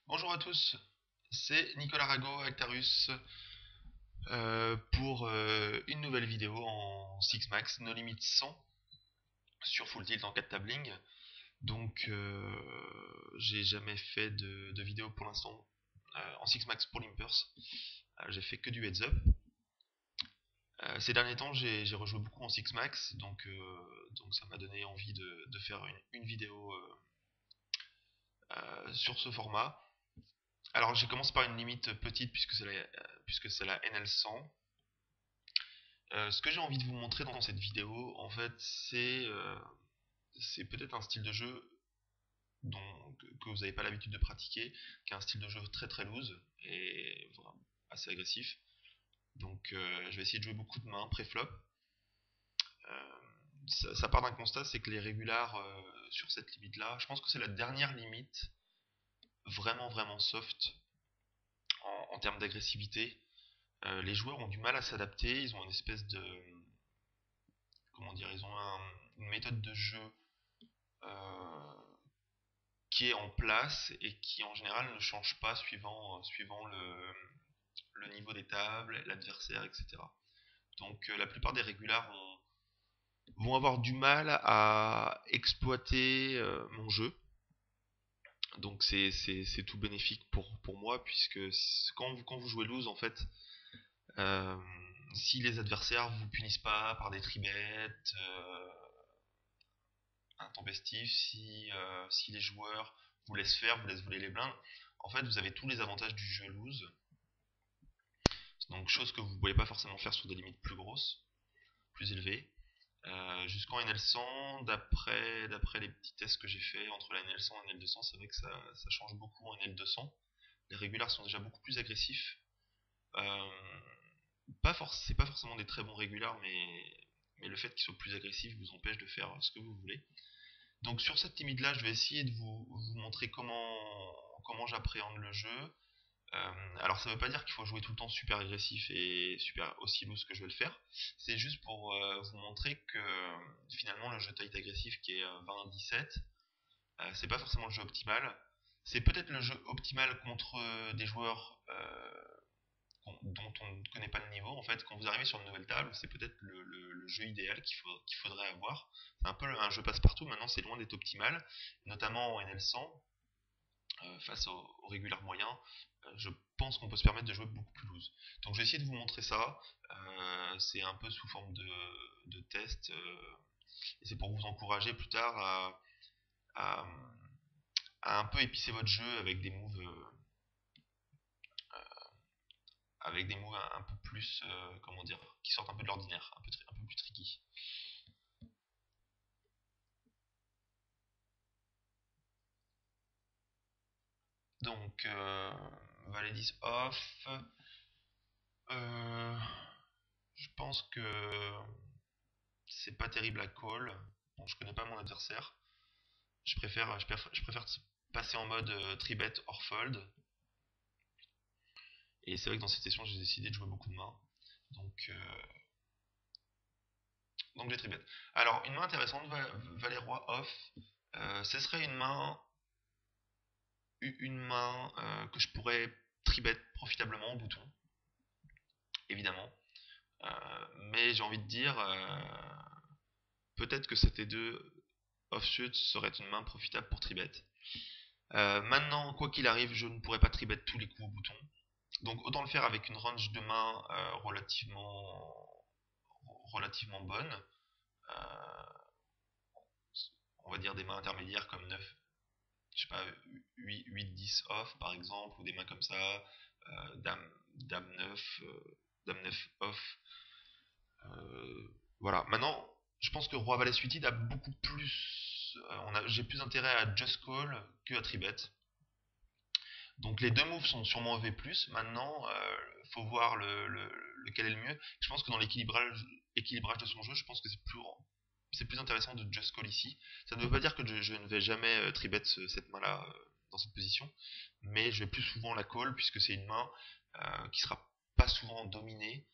Bonjour à tous, c'est Nicolas Rago, Actarus, pour une nouvelle vidéo en 6 max, No Limit 100 sur Full Tilt en 4 tabling. Donc, j'ai jamais fait de vidéo pour l'instant en 6 max pour Limpers. J'ai fait que du heads up. Ces derniers temps, j'ai rejoué beaucoup en 6 max, donc ça m'a donné envie de faire une vidéo sur ce format. Alors, j'ai commencé par une limite petite puisque c'est la NL100. Ce que j'ai envie de vous montrer dans cette vidéo, en fait, c'est peut-être un style de jeu que vous n'avez pas l'habitude de pratiquer, qui est un style de jeu très très loose et vraiment assez agressif. Donc je vais essayer de jouer beaucoup de mains pré-flop. Euh, ça part d'un constat, c'est que les régulars sur cette limite là, je pense que c'est la dernière limite vraiment vraiment soft en termes d'agressivité. Les joueurs ont du mal à s'adapter, ils ont une espèce de, comment dire, ils ont une méthode de jeu euh, qui est en place et qui en général ne change pas suivant le niveau des tables, l'adversaire, etc. Donc la plupart des régulars vont avoir du mal à exploiter mon jeu. Donc c'est tout bénéfique pour moi, puisque quand vous jouez loose, en fait, euh, si les adversaires vous punissent pas par des tribets, intempestif, si les joueurs vous laissent faire, vous laissent voler les blindes, en fait vous avez tous les avantages du jeu loose, donc chose que vous ne pouvez pas forcément faire sur des limites plus grosses, plus élevées. Jusqu'en NL100, d'après les petits tests que j'ai fait entre la NL100 et la NL200, c'est vrai que ça change beaucoup en NL200. Les régulars sont déjà beaucoup plus agressifs. Euh, c'est pas forcément des très bons régulars, mais le fait qu'ils soient plus agressifs vous empêche de faire ce que vous voulez. Donc sur cette limite là, je vais essayer de vous montrer comment j'appréhende le jeu. Alors ça veut pas dire qu'il faut jouer tout le temps super agressif et super aussi loose que je vais le faire. C'est juste pour vous montrer que finalement le jeu tight agressif qui est 20-17, c'est pas forcément le jeu optimal. C'est peut-être le jeu optimal contre des joueurs dont on ne connaît pas le niveau. En fait, quand vous arrivez sur une nouvelle table, c'est peut-être le jeu idéal qu'il faudrait avoir. C'est un peu un jeu passe-partout, maintenant c'est loin d'être optimal, notamment en NL100, face aux régulars moyens. Je pense qu'on peut se permettre de jouer beaucoup plus loose. Donc je vais essayer de vous montrer ça. C'est un peu sous forme de test. Et c'est pour vous encourager plus tard à, à un peu épicer votre jeu avec des moves un peu plus, comment dire, qui sortent un peu de l'ordinaire, un peu plus tricky. Donc, Valet 10 off. Euh, je pense que c'est pas terrible à call. Bon, je connais pas mon adversaire. Je préfère passer en mode tribet or fold. Et c'est vrai que dans cette session, j'ai décidé de jouer beaucoup de mains. Donc, euh, donc j'ai tribet. Alors, une main intéressante, Valet Roi off. Ce serait une main que je pourrais tribet profitablement au bouton, évidemment. Mais j'ai envie de dire, peut-être que c'était deux offsuit serait une main profitable pour tribet. Maintenant, quoi qu'il arrive, je ne pourrais pas tribet tous les coups au bouton. Donc autant le faire avec une range de main relativement bonne. Euh, on va dire des mains intermédiaires comme 9, je sais pas, 8-10 off par exemple, ou des mains comme ça, dame 9, dame 9 off. Voilà, maintenant, je pense que Roi Valet Suited a beaucoup plus. J'ai plus intérêt à Just Call que à Tribet. Donc les deux moves sont sûrement EV+. Maintenant, faut voir lequel est le mieux. Je pense que dans équilibrage de son jeu, je pense que c'est plus intéressant de Just Call ici. Ça ne veut pas dire que je ne vais jamais tribet cette main-là dans cette position, mais je vais plus souvent la call puisque c'est une main qui sera pas souvent dominée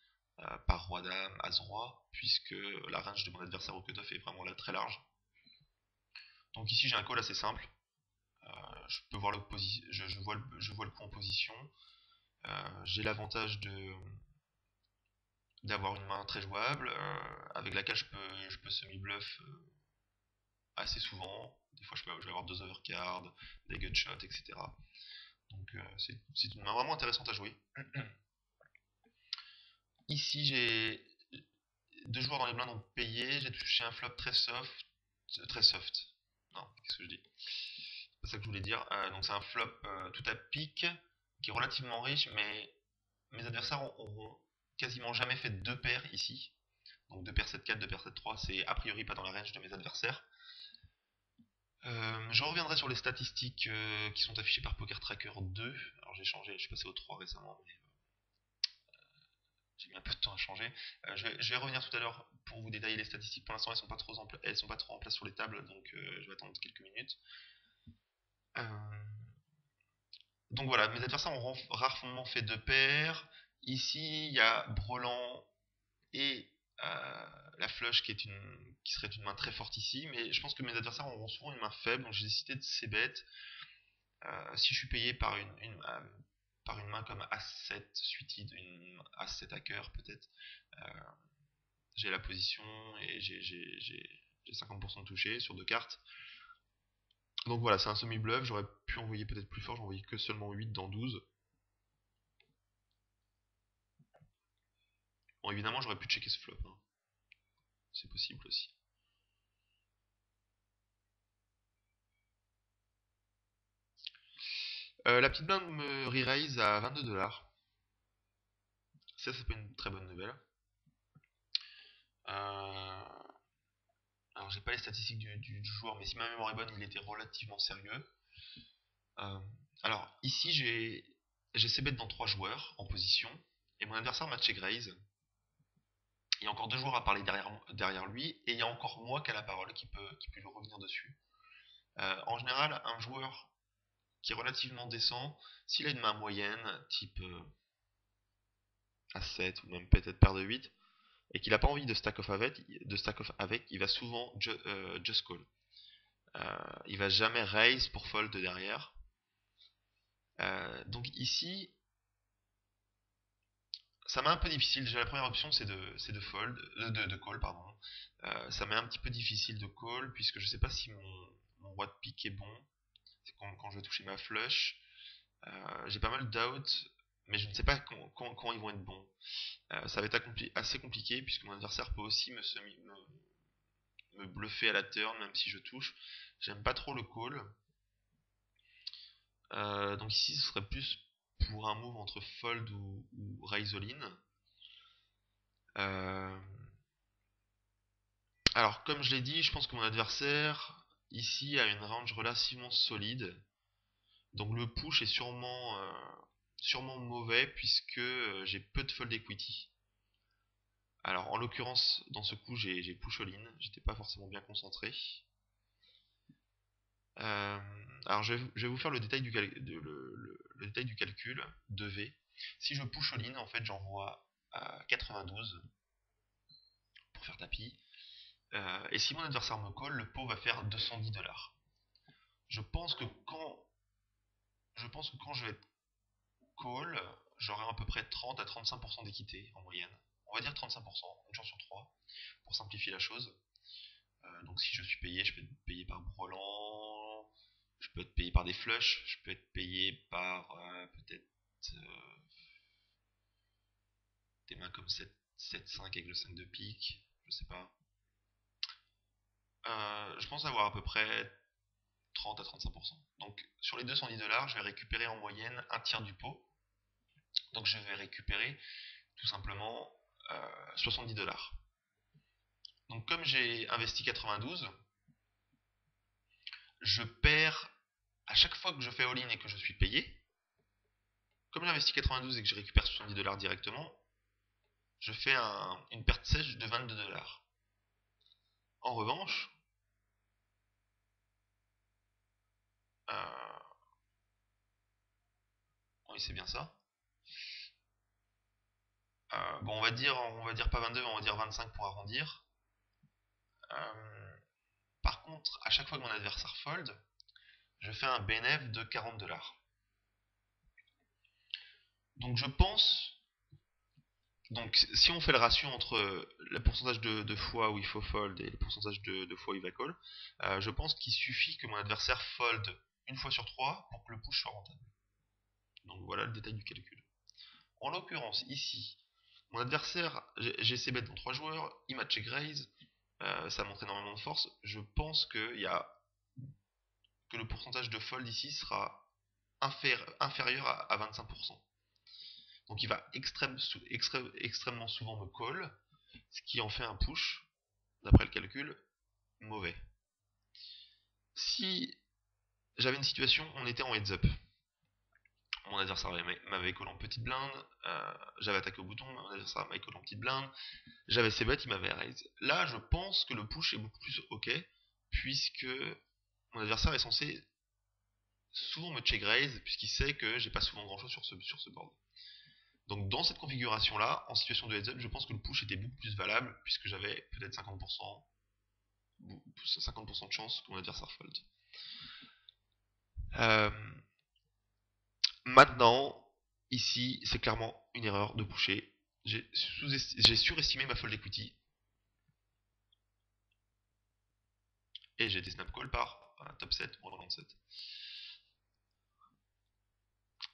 par Roi-Dame, As-Roi, puisque la range de mon adversaire au cutoff est vraiment là très large. Donc ici j'ai un call assez simple. je peux voir je vois le coup en position. J'ai l'avantage d'avoir une main très jouable, avec laquelle je peux semi-bluff assez souvent. Des fois, je vais avoir deux overcards, des gutshots, etc. Donc, c'est une main vraiment intéressante à jouer. Ici, j'ai deux joueurs dans les blindes ont payé. J'ai touché un flop très soft. Très soft. Non, qu'est-ce que je dis? C'est pas ça que je voulais dire. Donc, c'est un flop tout à pique, qui est relativement riche, mais mes adversaires auront quasiment jamais fait deux paires ici. Donc, deux paires 7-4, deux paires 7-3, c'est a priori pas dans la range de mes adversaires. Je reviendrai sur les statistiques qui sont affichées par Poker Tracker 2. Alors j'ai changé, je suis passé au 3 récemment, mais j'ai mis un peu de temps à changer. Je vais revenir tout à l'heure pour vous détailler les statistiques. Pour l'instant, elles sont pas trop en place sur les tables, donc je vais attendre quelques minutes. Donc voilà, mes adversaires ont rarement fait deux paires. Ici, il y a Brelan et la flush qui serait une main très forte ici, mais je pense que mes adversaires auront souvent une main faible, donc j'ai décidé de c-bet. Si je suis payé par par une main comme As-7 suited, une As-7 à cœur peut-être, j'ai la position et j'ai 50% de toucher sur deux cartes. Donc voilà, c'est un semi-bluff, j'aurais pu envoyer peut-être plus fort, j'ai envoyé que seulement 8 dans 12. Bon, évidemment, j'aurais pu checker ce flop, hein. C'est possible aussi. La petite blinde me re-raise à 22$. Ça, c'est pas une très bonne nouvelle. Alors, j'ai pas les statistiques du joueur, mais si ma mémoire est bonne, il était relativement sérieux. Alors, ici, j'ai c-bet dans 3 joueurs en position, et mon adversaire m'a check raise. Il y a encore 2 joueurs à parler derrière lui, et il y a encore moi qui a la parole, qui peut lui revenir dessus. En général, un joueur qui est relativement décent, s'il a une main moyenne, type A7 ou même peut-être paire de 8, et qu'il n'a pas envie de stack off avec, il va souvent just call. Il va jamais raise pour fold derrière. Donc ici, ça m'est un peu difficile. Déjà la première option c'est de fold, de call pardon. Ça m'est un petit peu difficile de call puisque je sais pas si mon roi de pique est bon. C'est quand je vais toucher ma flush. J'ai pas mal de doubts, mais je ne sais pas quand ils vont être bons. Ça va être assez compliqué puisque mon adversaire peut aussi me bluffer à la turn même si je touche. J'aime pas trop le call. Donc ici ce serait plus pour un move entre fold ou raise all-in. Alors comme je l'ai dit, je pense que mon adversaire ici a une range relativement solide. Donc le push est sûrement mauvais puisque j'ai peu de fold equity. Alors en l'occurrence dans ce coup j'ai push all-in, j'étais pas forcément bien concentré. Alors je vais vous faire le détail du calcul de V. Si je push all-in, en fait j'envoie à 92 pour faire tapis. Et si mon adversaire me call, le pot va faire 210$. Je pense que quand je vais call, j'aurai à peu près 30 à 35% d'équité en moyenne. On va dire 35%, une chance sur 3, pour simplifier la chose. Donc si je suis payé, je peux être payé par Brelan, je peux être payé par des flushs, je peux être payé par peut-être des mains comme 7-5 avec le 5 de pique, je sais pas. Je pense avoir à peu près 30 à 35%. Donc sur les 210$, je vais récupérer en moyenne un tiers du pot. Donc je vais récupérer tout simplement 70$. Donc comme j'ai investi 92, je perds à chaque fois que je fais all-in et que je suis payé. Comme j'ai investi 92 et que je récupère 70$ directement, je fais une perte sèche de 22$. En revanche, oui c'est bien ça. Bon on va dire pas 22 mais on va dire 25 pour arrondir. Par contre, à chaque fois que mon adversaire fold, je fais un BNF de 40$. Donc je pense, donc si on fait le ratio entre le pourcentage de fois où il faut fold et le pourcentage de fois où il va call, je pense qu'il suffit que mon adversaire fold une fois sur 3 pour que le push soit rentable. Donc voilà le détail du calcul. En l'occurrence, ici, mon adversaire, j'ai c-bet dans 3 joueurs, il m'a check raise, ça montre énormément de force. Je pense que le pourcentage de fold ici sera inférieur à 25%. Donc il va extrêmement souvent me call, ce qui en fait un push, d'après le calcul, mauvais. Si j'avais une situation, on était en heads up. Mon adversaire m'avait call en petite blinde, j'avais attaqué au bouton, mon adversaire m'avait call en petite blinde, j'avais c-bet, il m'avait raise. Là, je pense que le push est beaucoup plus ok, puisque mon adversaire est censé souvent me check raise, puisqu'il sait que j'ai pas souvent grand chose sur ce board. Donc dans cette configuration là, en situation de heads up, je pense que le push était beaucoup plus valable, puisque j'avais peut-être 50% de chance que mon adversaire fold. Maintenant, ici, c'est clairement une erreur de pusher. J'ai surestimé ma fold equity. Et j'ai été snap call par un top 7 ou un round 7.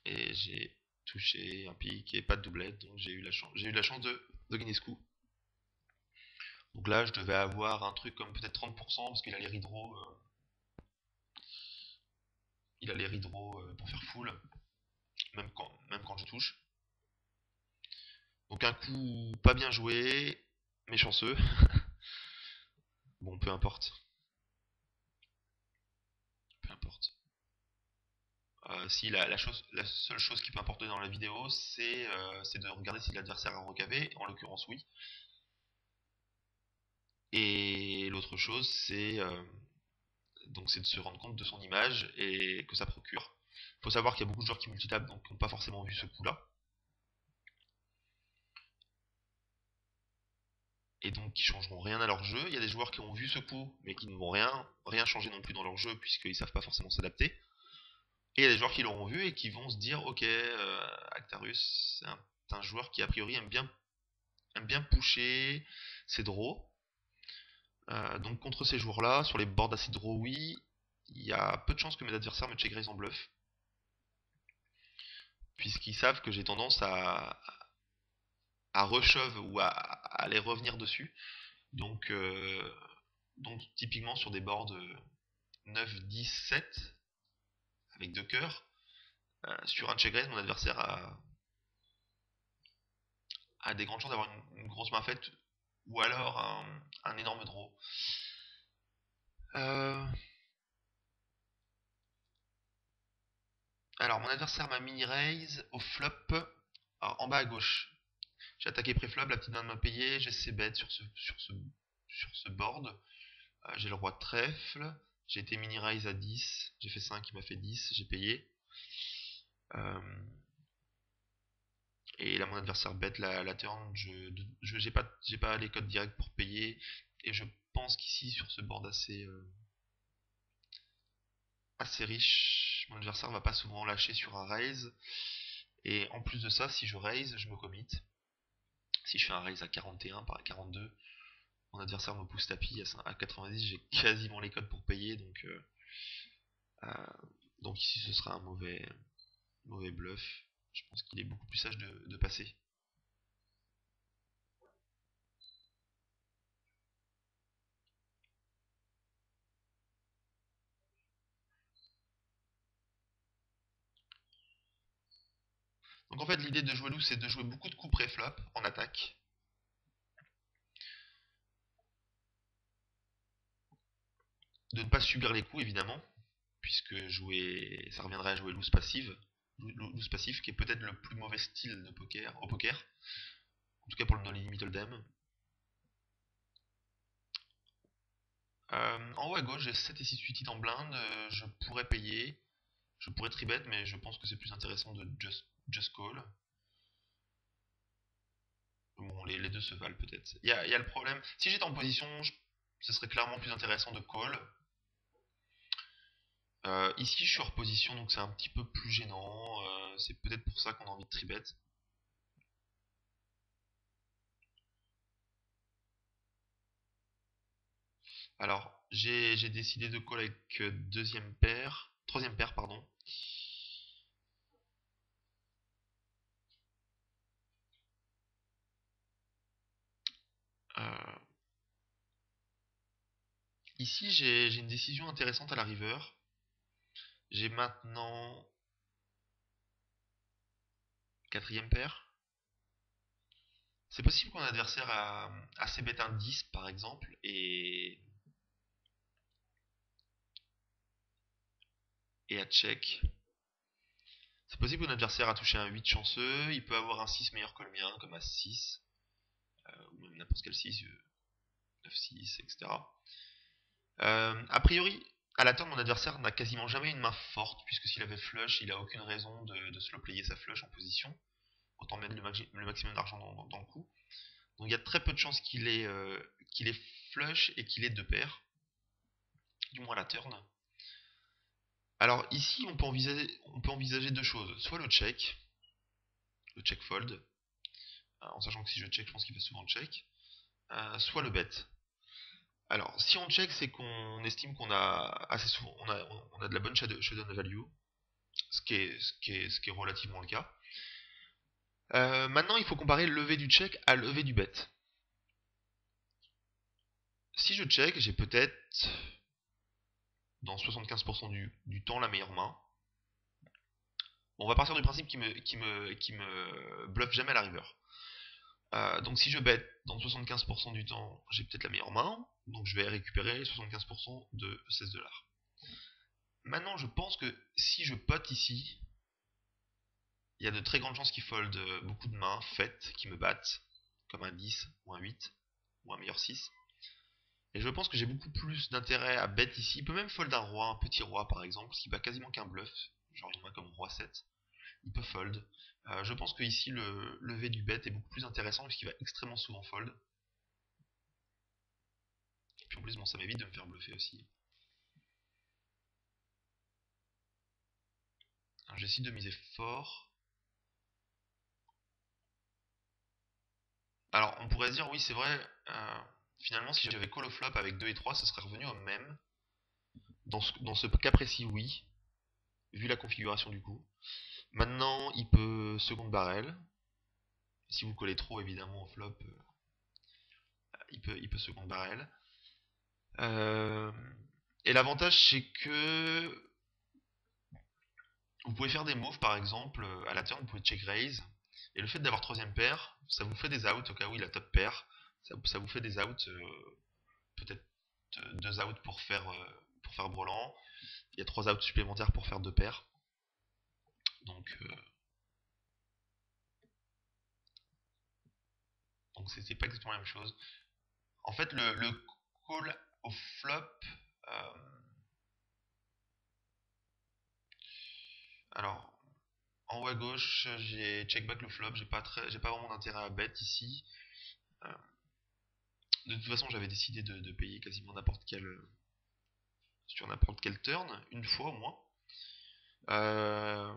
Et j'ai touché un pic et pas de doublette, donc j'ai eu la chance de gagner ce coup. Donc là, je devais avoir un truc comme peut-être 30% parce qu'il a les redraw. Il a les redraw pour faire full, même quand je touche. Donc un coup pas bien joué, mais chanceux. Bon, peu importe. Peu importe. Si la seule chose qui peut importer dans la vidéo, c'est de regarder si l'adversaire a recavé, en l'occurrence oui. Et l'autre chose, c'est de se rendre compte de son image et que ça procure. Il faut savoir qu'il y a beaucoup de joueurs qui multitapent, donc qui n'ont pas forcément vu ce coup-là. Et donc qui changeront rien à leur jeu. Il y a des joueurs qui ont vu ce coup, mais qui ne vont rien changer non plus dans leur jeu, puisqu'ils savent pas forcément s'adapter. Et il y a des joueurs qui l'auront vu et qui vont se dire, ok, Actarus, c'est un joueur qui a priori aime bien pusher ses draws. Donc contre ces joueurs-là, sur les boards assez draw, oui, il y a peu de chances que mes adversaires me check raise en bluff. Puisqu'ils savent que j'ai tendance à reshove ou à aller revenir dessus. Donc typiquement sur des boards 9, 10, 7, avec 2 cœurs, sur un check raise, mon adversaire a des grandes chances d'avoir une grosse main faite, ou alors un énorme draw. Alors mon adversaire m'a mini raise au flop, en bas à gauche. J'ai attaqué pré-flop, la petite main m'a payé, j'ai c-bet sur ce board. J'ai le roi de trèfle, j'ai été mini raise à 10, j'ai fait 5, il m'a fait 10, j'ai payé. Et là mon adversaire bet la turn, j'ai pas les codes directs pour payer. Et je pense qu'ici sur ce board assez riche, mon adversaire va pas souvent lâcher sur un raise. Et en plus de ça, si je raise, je me commit. Si je fais un raise à 41 par 42, mon adversaire me pousse tapis à 90, j'ai quasiment les codes pour payer, donc ici ce sera un mauvais bluff. Je pense qu'il est beaucoup plus sage de passer. Donc en fait l'idée de jouer loose c'est de jouer beaucoup de coups pré-flop en attaque. De ne pas subir les coups évidemment, puisque ça reviendrait à jouer loose passive. Loose passif qui est peut-être le plus mauvais style de poker, au poker. En tout cas pour le no-limit hold'em. En haut à gauche j'ai 7 et 6 8 en blinde, je pourrais payer. Je pourrais tribet, mais je pense que c'est plus intéressant de just call. Bon, les deux se valent peut-être. Il y a le problème. Si j'étais en position, ce serait clairement plus intéressant de call. Ici, je suis hors position, donc c'est un petit peu plus gênant. C'est peut-être pour ça qu'on a envie de tribet. Alors, j'ai décidé de call avec troisième paire, pardon. Euh, Ici, j'ai une décision intéressante à la river. J'ai maintenant quatrième paire. C'est possible qu'on adversaire a assez bête un 10 par exemple et à check. C'est possible que adversaire a touché un 8 chanceux, il peut avoir un 6 meilleur que le mien, comme As 6, ou même n'importe quel 6, 9-6, etc. A priori, à la turn, mon adversaire n'a quasiment jamais une main forte, puisque s'il avait flush, il a aucune raison de slow player sa flush en position. Autant mettre le maximum d'argent dans le coup. Donc il y a très peu de chances qu'il ait flush et qu'il ait deux paires, du moins à la turn. Alors ici, on peut envisager deux choses. Soit le check fold, en sachant que si je check, je pense qu'il va souvent check. Soit le bet. Alors, si on check, c'est qu'on estime qu'on a assez souvent, on a de la bonne showdown value, ce qui est relativement le cas. Maintenant, il faut comparer le lever du check à le lever du bet. Si je check, j'ai peut-être dans 75% du temps la meilleure main. On va partir du principe qui me bluffe jamais à la river. Donc si je bet dans 75% du temps, j'ai peut-être la meilleure main, donc je vais récupérer 75% de 16$. Maintenant, je pense que si je pote ici, il y a de très grandes chances qu'il fold beaucoup de mains faites qui me battent, comme un 10 ou un 8 ou un meilleur 6. Et je pense que j'ai beaucoup plus d'intérêt à bet ici. Il peut même fold un roi, un petit roi par exemple, ce qui bat quasiment qu'un bluff, genre une main comme roi 7. Il peut fold. Je pense que ici le lever du bet est beaucoup plus intéressant puisqu'il va extrêmement souvent fold. Et puis en plus, bon, ça m'évite de me faire bluffer aussi. J'essaie de miser fort. Alors, on pourrait se dire, oui, c'est vrai, finalement, si j'avais call au flop avec 2 et 3, ça serait revenu au même. Dans ce cas précis, oui, vu la configuration du coup. Maintenant, il peut second barrel. Si vous collez trop, évidemment, au flop, il peut second barrel. Et l'avantage, c'est que vous pouvez faire des moves, par exemple, à la turn, vous pouvez check raise. Et le fait d'avoir troisième paire, ça vous fait des outs au cas où il a top paire. Ça vous fait des outs, peut-être deux outs pour faire brelan. Il y a trois outs supplémentaires pour faire deux paires. Donc c'est pas exactement la même chose. En fait, le call au flop. euh, alors, en haut à gauche, j'ai check back le flop. J'ai pas vraiment d'intérêt à bet ici. Euh, de toute façon, j'avais décidé de payer quasiment sur n'importe quel turn, une fois au moins. Euh,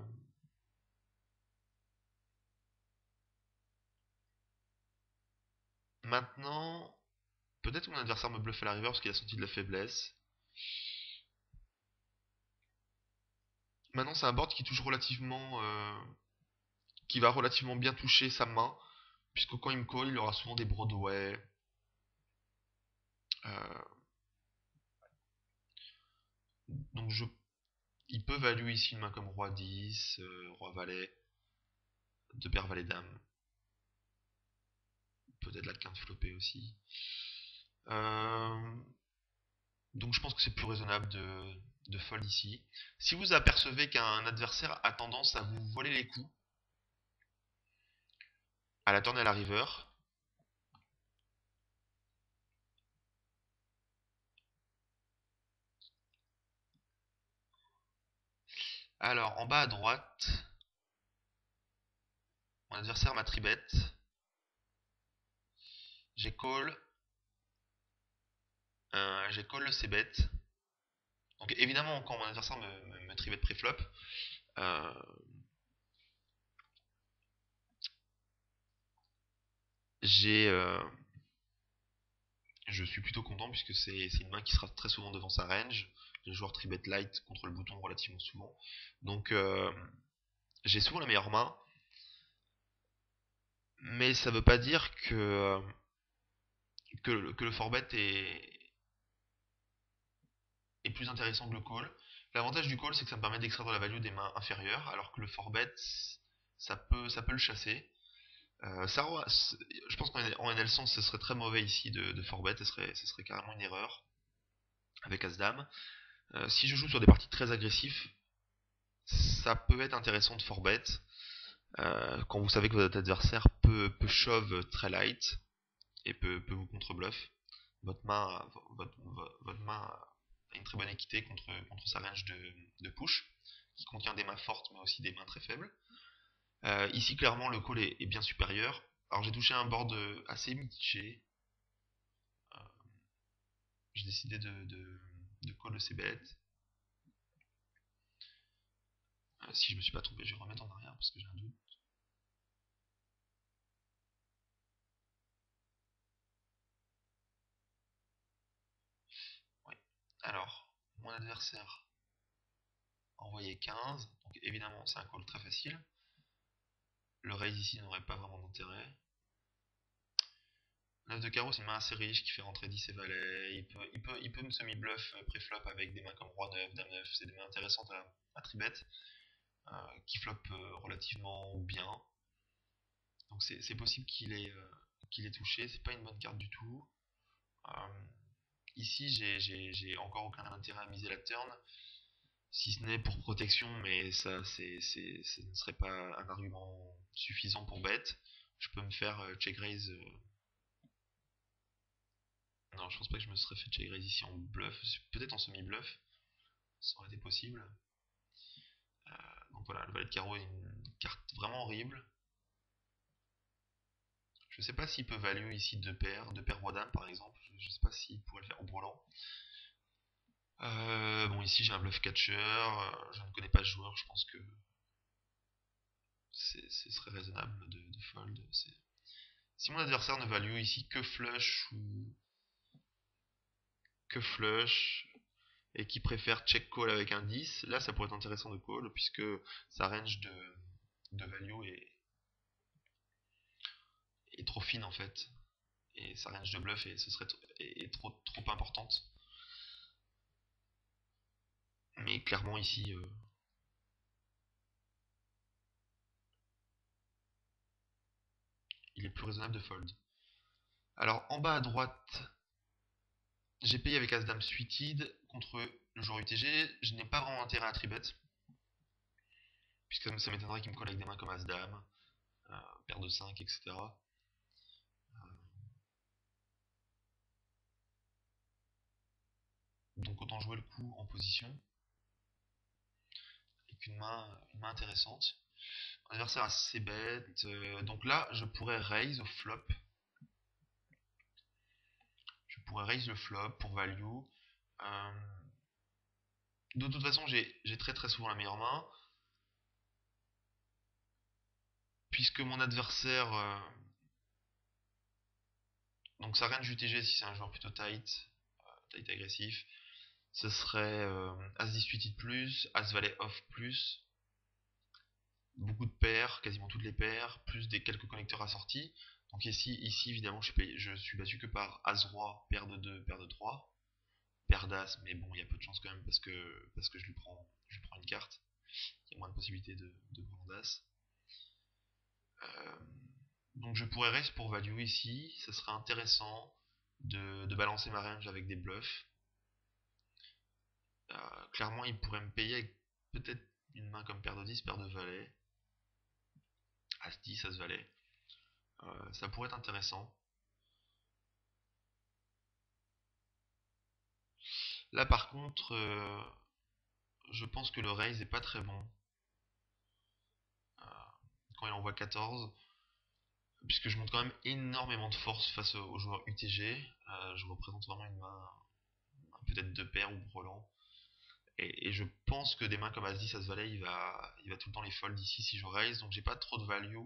Maintenant, peut-être que mon adversaire me bluffe à la river parce qu'il a senti de la faiblesse. Maintenant, c'est un board qui va relativement bien toucher sa main, puisque quand il me call, il aura souvent des Broadway. Euh, donc il peut value ici une main comme roi 10, roi valet, deux paires valet dame. Peut-être la quinte flopée aussi. Euh, donc je pense que c'est plus raisonnable de fold ici. Si vous apercevez qu'un adversaire a tendance à vous voler les coups, à la turn et à la river, alors en bas à droite, mon adversaire m'a tribet. J'ai call le c-bet. Donc évidemment, quand mon adversaire me tribet préflop, euh, j'ai je suis plutôt content puisque c'est une main qui sera très souvent devant sa range. Les joueurs tribet light contre le bouton relativement souvent. Donc j'ai souvent la meilleure main, mais ça veut pas dire que le 4-bet est plus intéressant que le call. L'avantage du call, c'est que ça me permet d'extraire de la value des mains inférieures, alors que le 4-bet, ça peut le chasser. Je pense qu'en NL sens, ce serait très mauvais ici de 4-bet, ce serait carrément une erreur avec As-Dame. Si je joue sur des parties très agressives, ça peut être intéressant de 4-bet. Quand vous savez que votre adversaire peut shove très light et peut vous contre-bluff, votre main, votre main a une très bonne équité contre sa range de push, qui contient des mains fortes mais aussi des mains très faibles. Ici, clairement, le call est bien supérieur. Alors, j'ai touché un board assez mitigé. Euh, j'ai décidé de call de ces bêtes. Si je me suis pas trompé, je vais remettre en arrière parce que j'ai un doute. Oui. Alors, mon adversaire a envoyé 15. Donc, évidemment, c'est un call très facile. Le raise ici n'aurait pas vraiment d'intérêt. 9 de carreau, c'est une main assez riche qui fait rentrer 10 et valet. Il peut me semi-bluff pré-flop avec des mains comme roi 9, dame 9. C'est des mains intéressantes à tribet, qui flop relativement bien. Donc c'est possible qu'il ait touché. C'est pas une bonne carte du tout. Euh, Ici, j'ai encore aucun intérêt à miser la turn, si ce n'est pour protection, mais ça, ce ne serait pas un argument suffisant pour bet. Je peux me faire check raise. Non, je pense pas que je me serais fait check raise ici en bluff, peut-être en semi-bluff, ça aurait été possible. Donc voilà, le valet de carreau est une carte vraiment horrible. Je sais pas s'il peut value ici deux paires roi dame par exemple. Je sais pas s'il pourrait le faire au brelan. Bon, ici j'ai un bluff catcher, je ne connais pas le joueur, je pense que ce serait raisonnable de fold. Si mon adversaire ne value ici que flush et qui préfère check call avec un 10, là ça pourrait être intéressant de call puisque sa range de value est trop fine en fait. Et sa range de bluff est trop importante. Mais clairement ici, il est plus raisonnable de fold. Alors en bas à droite, j'ai payé avec As-Dame suited contre le joueur UTG. Je n'ai pas vraiment intérêt à tribet, puisque ça m'étonnerait qu'il me colle avec des mains comme As-Dame, paire de 5, etc. Donc autant jouer le coup en position, avec une main intéressante. Mon adversaire assez bête, donc là je pourrais raise au flop. Je pourrais raise le flop pour value. Euh, de toute façon, j'ai très souvent la meilleure main. Puisque mon adversaire. Donc sa range UTG, si c'est un joueur plutôt tight agressif, ce serait As-10 plus, As-Valet off plus, beaucoup de paires, quasiment toutes les paires, plus des quelques connecteurs assortis. Donc ici évidemment, je suis battu que par As-Roi, paire de 2, paire de 3, paire d'As, mais bon, il y a peu de chance quand même parce que je lui prends une carte. Il y a moins de possibilités de prendre d'As. Euh, donc je pourrais raise pour value ici, ça serait intéressant de balancer ma range avec des bluffs. Clairement, il pourrait me payer avec peut-être une main comme paire de 10, paire de valet, As 10, As valet. Ça pourrait être intéressant. Là par contre, je pense que le raise est pas très bon. Quand il envoie 14, puisque je monte quand même énormément de force face aux joueurs UTG. Je représente vraiment une main, peut-être deux paires ou brelan. Et je pense que des mains comme As-10, As-Valet, il va tout le temps les fold ici si je raise, donc j'ai pas trop de value.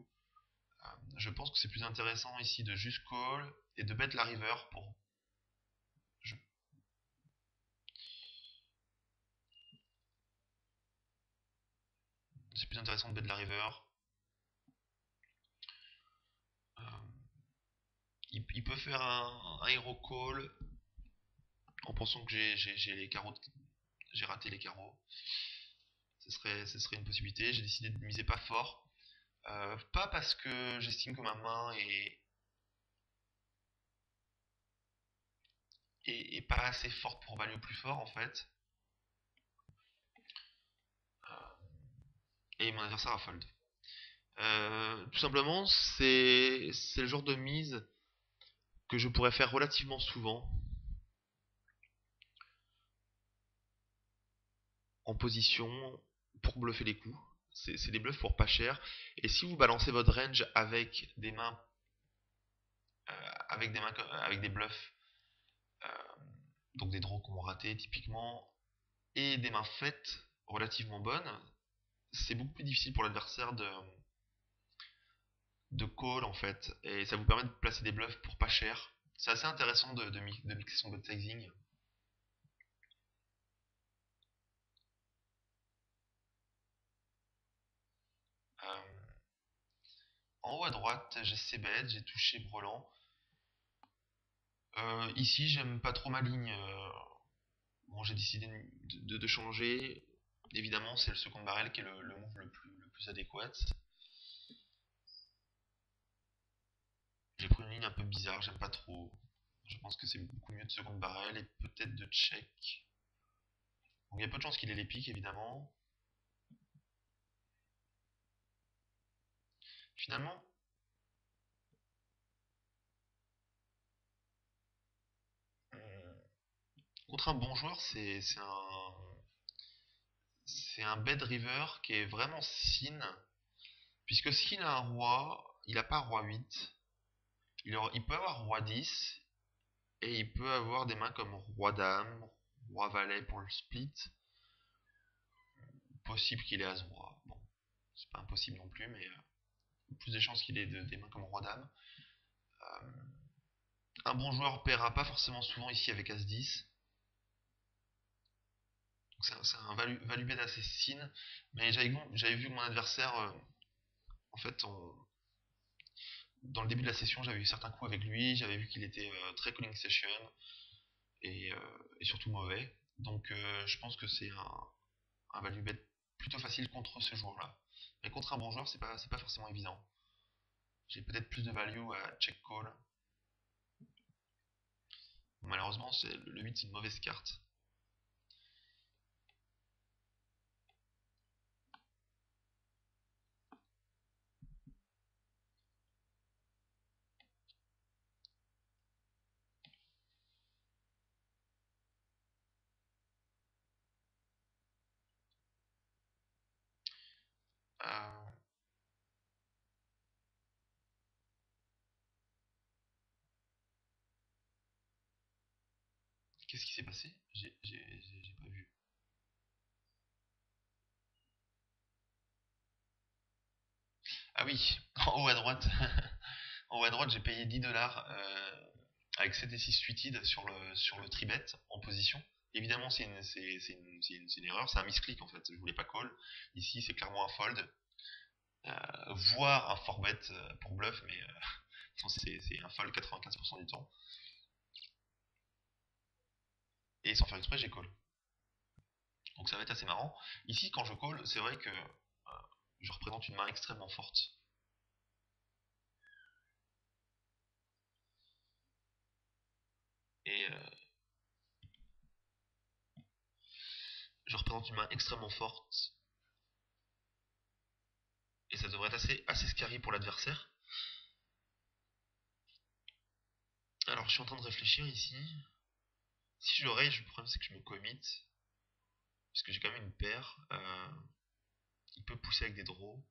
Je pense que c'est plus intéressant ici de juste call et de bet la river pour... je- C'est plus intéressant de bet la river. Euh, il peut faire un hero call en pensant que j'ai les carreaux, j'ai raté les carreaux. Ce serait une possibilité. J'ai décidé de miser pas fort. Pas parce que j'estime que ma main est pas assez forte pour value plus fort en fait. Et mon adversaire a fold. Tout simplement, c'est le genre de mise que je pourrais faire relativement souvent en position pour bluffer les coups. C'est des bluffs pour pas cher. Et si vous balancez votre range avec des bluffs, euh, donc des draws qu'on raté typiquement, et des mains faites relativement bonnes, c'est beaucoup plus difficile pour l'adversaire de call en fait. Et ça vous permet de placer des bluffs pour pas cher. C'est assez intéressant de mixer son bet sizing. Euh, En haut à droite, j'ai C-bet, j'ai touché brelan. Ici, j'aime pas trop ma ligne. Bon, j'ai décidé de changer. Évidemment, c'est le second barrel qui est le move le plus adéquat. J'ai pris une ligne un peu bizarre, j'aime pas trop. Je pense que c'est beaucoup mieux de second barrel et peut-être de check. Donc il y a peu de chances qu'il ait les piques, évidemment. Finalement, contre un bon joueur, c'est un bed river qui est vraiment sin. Puisque s'il a un roi, il a pas roi 8. Il peut avoir roi 10. Et il peut avoir des mains comme roi-dame, roi-valet pour le split. Possible qu'il ait as-roi. Bon, c'est pas impossible non plus, mais plus de chances qu'il ait des mains comme roi-dame. Euh, un bon joueur paiera pas forcément souvent ici avec as-10. C'est un value bet assez sin. Mais j'avais vu que mon adversaire, en fait, dans le début de la session, j'avais eu certains coups avec lui. J'avais vu qu'il était très calling session et surtout mauvais. Donc je pense que c'est un value bet plutôt facile contre ce joueur-là. Mais contre un bon joueur, c'est pas forcément évident. J'ai peut-être plus de value à check call. Malheureusement, le 8, c'est une mauvaise carte. Euh, Qu'est-ce qui s'est passé? J'ai pas vu. Ah oui, en haut à droite. En haut à droite, j'ai payé 10$ avec 7 et 6 suited sur le tribet en position. Évidemment, c'est une erreur, c'est un misclick en fait. Je voulais pas call. Ici, c'est clairement un fold. Voire un 4bet pour bluff, mais c'est un fold 95% du temps. Et sans faire exprès, j'ai call. Donc ça va être assez marrant. Ici, quand je call, c'est vrai que je représente une main extrêmement forte. Et je représente une main extrêmement forte. Et ça devrait être assez scary pour l'adversaire. Alors, je suis en train de réfléchir ici. Si je raise, le problème c'est que je me commit. Puisque j'ai quand même une paire. Il peut pousser avec des draws.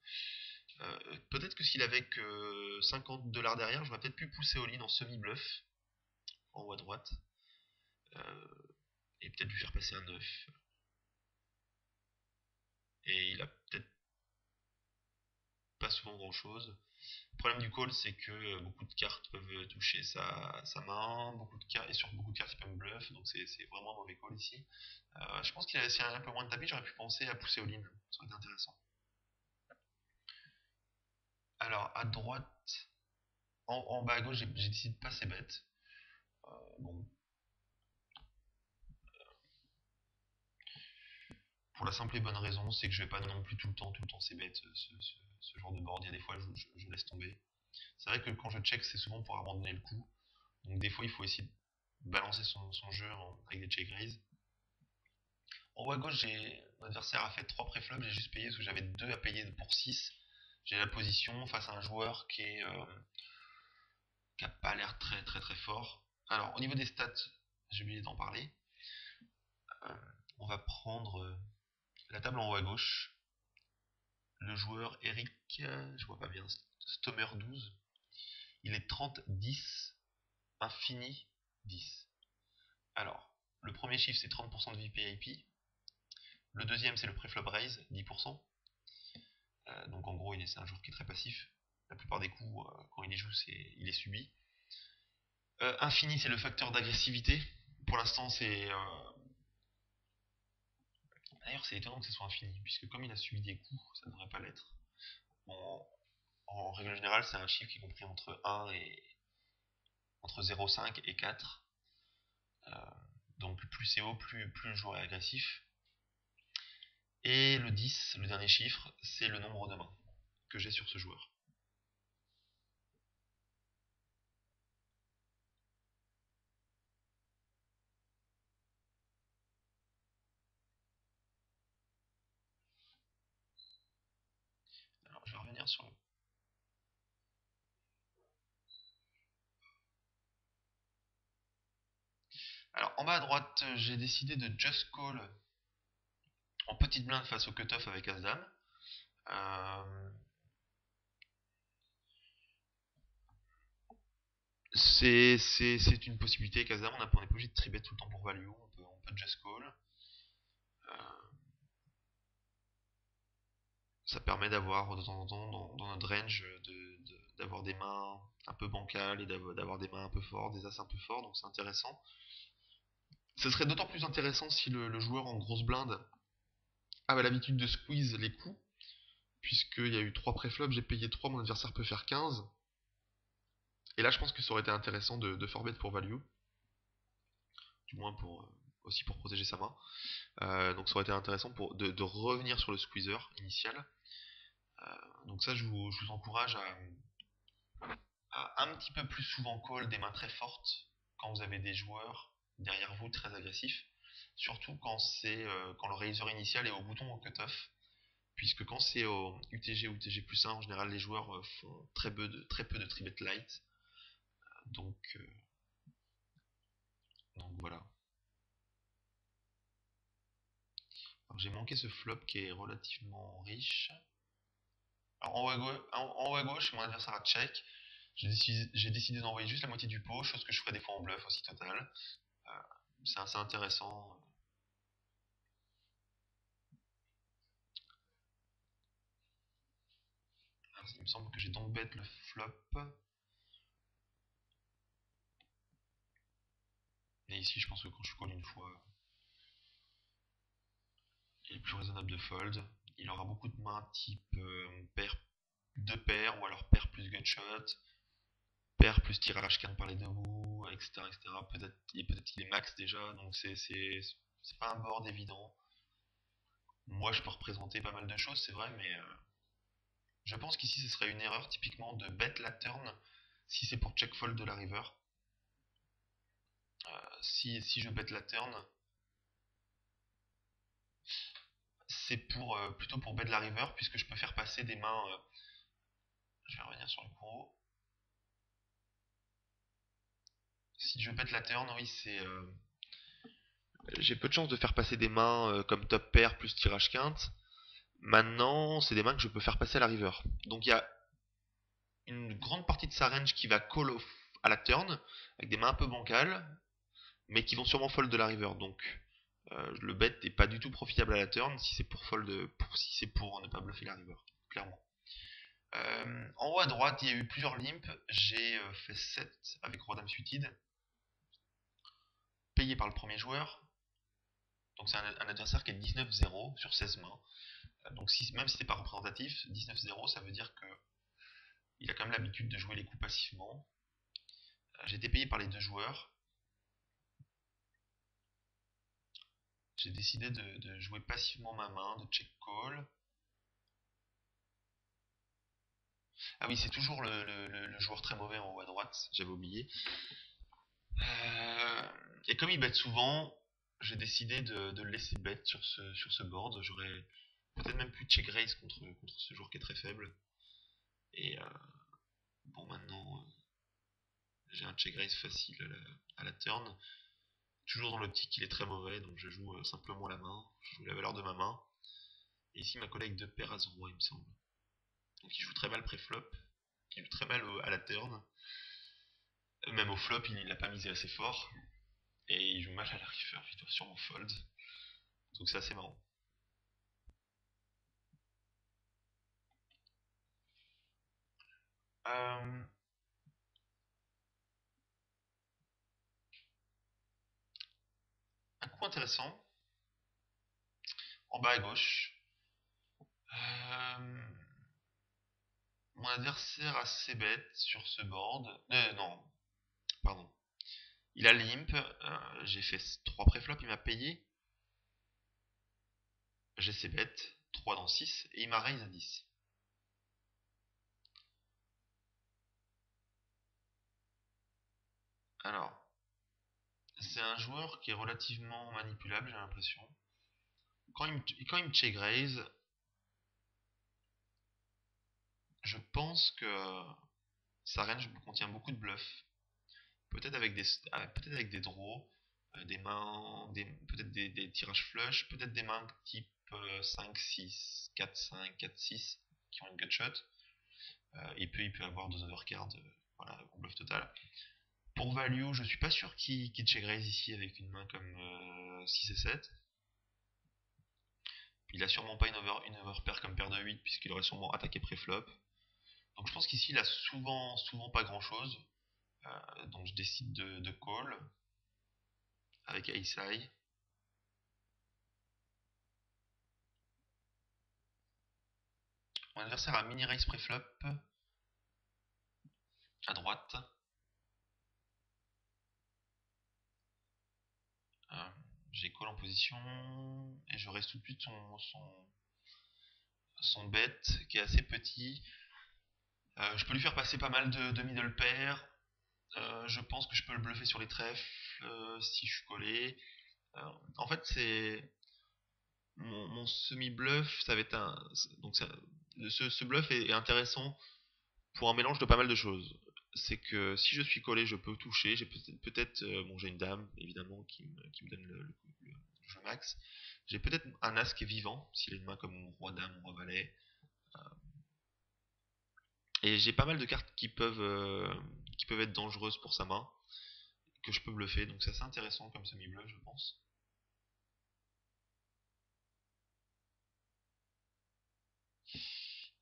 Peut-être que s'il avait que 50$ derrière, j'aurais peut-être pu pousser all-in en semi-bluff. En haut à droite. Et peut-être lui faire passer un 9. et il a peut-être pas souvent grand chose. Le problème du call, c'est que beaucoup de cartes peuvent toucher sa main, beaucoup de cartes, et sur beaucoup de cartes, il peut me bluff, donc c'est vraiment un mauvais call ici. Je pense qu'il a s'il y a un peu moins de tapis, j'aurais pu penser à pousser all-in, ça aurait été intéressant. Alors, à droite, en bas à gauche, j'ai décidé de passer bête. Bon, pour la simple et bonne raison, c'est que je vais pas non plus tout le temps c'est bête, ce genre de board. Il y a des fois, je laisse tomber. C'est vrai que quand je check, c'est souvent pour abandonner le coup. Donc des fois, il faut essayer de balancer son jeu avec des check raises. En haut à gauche, mon adversaire a fait 3 préflops, j'ai juste payé parce que j'avais 2 à payer pour 6. J'ai la position face à un joueur qui a pas l'air très très très fort. Alors, au niveau des stats, j'ai oublié d'en parler. Euh, on va prendre la table en haut à gauche. Le joueur Eric, je vois pas bien, Stommer 12. Il est 30-10, infini 10. Alors, le premier chiffre c'est 30% de VPIP. Le deuxième c'est le préflop raise, 10%. Donc en gros, c'est un joueur qui est très passif. La plupart des coups, quand il les joue, il est subi. Infini, c'est le facteur d'agressivité. Pour l'instant, c'est... D'ailleurs, c'est étonnant que ce soit infini, puisque comme il a subi des coups, ça ne devrait pas l'être. En règle générale, c'est un chiffre qui est compris entre 1 et... entre 0,5 et 4. Donc plus c'est haut, plus le joueur est agressif. Et le 10, le dernier chiffre, c'est le nombre de mains que j'ai sur ce joueur. Alors, je vais revenir sur le... Alors, en bas à droite, j'ai décidé de just call en petite blinde face au cutoff avec As-Dame. C'est une possibilité avec As-Dame, on n'est pas obligé de tribet tout le temps pour value, on peut just call. Ça permet d'avoir de temps en temps dans notre range d'avoir des mains un peu bancales et d'avoir des mains un peu fortes, des as un peu forts, donc c'est intéressant. Ce serait d'autant plus intéressant si le joueur en grosse blinde avait l'habitude de squeeze les coups, puisqu'il y a eu 3 préflops, j'ai payé 3, mon adversaire peut faire 15. Et là, je pense que ça aurait été intéressant de forbet pour value, du moins aussi pour protéger sa main. Donc ça aurait été intéressant de revenir sur le squeezer initial. Donc ça, je vous encourage à un petit peu plus souvent call des mains très fortes quand vous avez des joueurs derrière vous très agressifs. Surtout quand quand le raiser initial est au bouton au cutoff. Puisque quand c'est au UTG ou UTG plus 1, en général les joueurs font très peu de tribet light. Donc voilà. J'ai manqué ce flop qui est relativement riche. Alors en haut à gauche, mon adversaire a check. J'ai décidé d'envoyer juste la moitié du pot, chose que je ferais des fois en bluff aussi total. C'est assez intéressant. Alors, il me semble que j'ai donc bet le flop. Et ici, je pense que quand je call une fois, il est plus raisonnable de fold. Il aura beaucoup de mains type paire, 2 paires, ou alors paire plus gutshot, paire plus tirage 15 par les deux bouts, etc. Peut-être qu'il est max déjà, donc c'est pas un board évident. Moi, je peux représenter pas mal de choses, c'est vrai, mais je pense qu'ici, ce serait une erreur typiquement de bet la turn si c'est pour check fold de la river. Si je bet la turn, c'est plutôt pour bet la river, puisque je peux faire passer des mains. Je vais revenir sur le combo. Si je bet la turn, oui, j'ai peu de chance de faire passer des mains comme top pair plus tirage quinte. Maintenant, c'est des mains que je peux faire passer à la river. Donc il y a une grande partie de sa range qui va call à la turn, avec des mains un peu bancales, mais qui vont sûrement fold de la river. Donc le bet n'est pas du tout profitable à la turn si c'est pour fold, si c'est pour ne pas bluffer la river, clairement. En haut à droite, il y a eu plusieurs limps. J'ai fait 7 avec Roi Dame suited, payé par le premier joueur. Donc c'est un adversaire qui est 19-0 sur 16 mains. Donc même si c'est pas représentatif, 19-0 ça veut dire que il a quand même l'habitude de jouer les coups passivement. J'ai été payé par les deux joueurs. J'ai décidé de jouer passivement ma main, de check call. Ah oui, c'est toujours le joueur très mauvais en haut à droite, j'avais oublié. Et comme il bet souvent, j'ai décidé de le laisser bet sur ce board. J'aurais peut-être même pu check raise contre ce joueur qui est très faible. Et bon, maintenant, j'ai un check raise facile à la turn. Toujours dans l'optique qu'il est très mauvais, donc je joue simplement la main. Je joue la valeur de ma main. Et ici, ma collègue de paire as roi, il me semble. Donc il joue très mal pré-flop. Il joue très mal à la turn. Même au flop, il n'a pas misé assez fort. Et il joue mal à la river, il doit sûrement fold. Donc c'est assez marrant. Un coup intéressant, en bas à gauche. Mon adversaire a assez bête sur ce board. Non, pardon. Il a limp. J'ai fait 3 préflops, il m'a payé. J'ai ses bêtes, 3 dans 6, et il m'a raise à 10. Alors, c'est un joueur qui est relativement manipulable, j'ai l'impression. Quand il me check raise, je pense que sa range contient beaucoup de bluffs. Peut-être avec des draws, des mains, peut-être des tirages flush, peut-être des mains type 5-6, 4-5, 4-6 qui ont une gutshot. Il peut avoir 2 overcards, voilà, en bluff total. Pour value, je suis pas sûr qu'il check raise ici avec une main comme 6 et 7. Il a sûrement pas une overpair comme paire de 8 puisqu'il aurait sûrement attaqué pré-flop. Donc je pense qu'ici il a souvent pas grand chose. Donc je décide de call avec Ace High. Mon adversaire a mini raise pré-flop à droite. J'ai call en position et je reste tout de suite son bet qui est assez petit. Je peux lui faire passer pas mal de middle pair. Je pense que je peux le bluffer sur les trèfles si je suis collé. En fait, c'est mon semi-bluff, ça va être un. Donc, ce bluff est intéressant pour un mélange de pas mal de choses. C'est que si je suis collé, je peux toucher. J'ai peut-être bon, j'ai une dame évidemment qui me donne le jeu max. J'ai peut-être un as qui est vivant, s'il a une main comme mon roi dame, mon roi valet. Et j'ai pas mal de cartes qui peuvent être dangereuses pour sa main, que je peux bluffer. Donc c'est assez intéressant comme semi-bluff, je pense.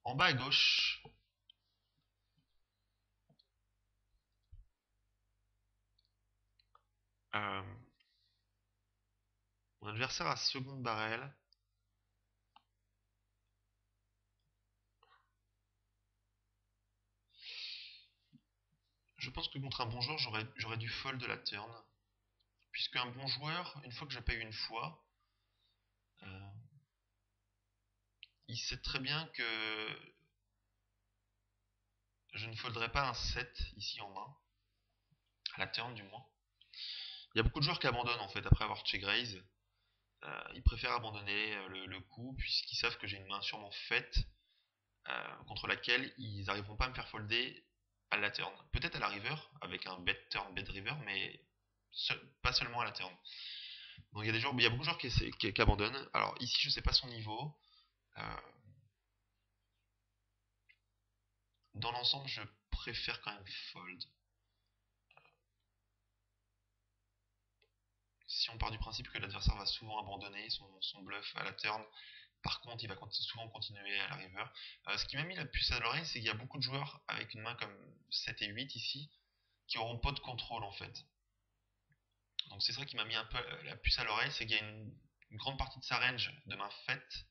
En bas à gauche, euh, mon adversaire a seconde barrel. Je pense que contre un bon joueur, j'aurais dû fold de la turn. Puisque un bon joueur, une fois que je paye une fois, euh, il sait très bien que je ne folderai pas un 7 ici en main. À la turn du moins. Il y a beaucoup de joueurs qui abandonnent en fait après avoir check raise. Ils préfèrent abandonner le coup puisqu'ils savent que j'ai une main sûrement faite contre laquelle ils n'arriveront pas à me faire folder à la turn. Peut-être à la river avec un bet turn, bet river, mais pas seulement à la turn. Donc il y a beaucoup de joueurs qui abandonnent. Alors ici je sais pas son niveau. Euh, dans l'ensemble je préfère quand même fold. si on part du principe que l'adversaire va souvent abandonner son bluff à la turn, par contre il va souvent continuer à la river. Ce qui m'a mis la puce à l'oreille, c'est qu'il y a beaucoup de joueurs avec une main comme 7 et 8 ici, qui auront pas de contrôle en fait. Donc c'est ça qui m'a mis un peu la puce à l'oreille, c'est qu'il y a une grande partie de sa range de mains faites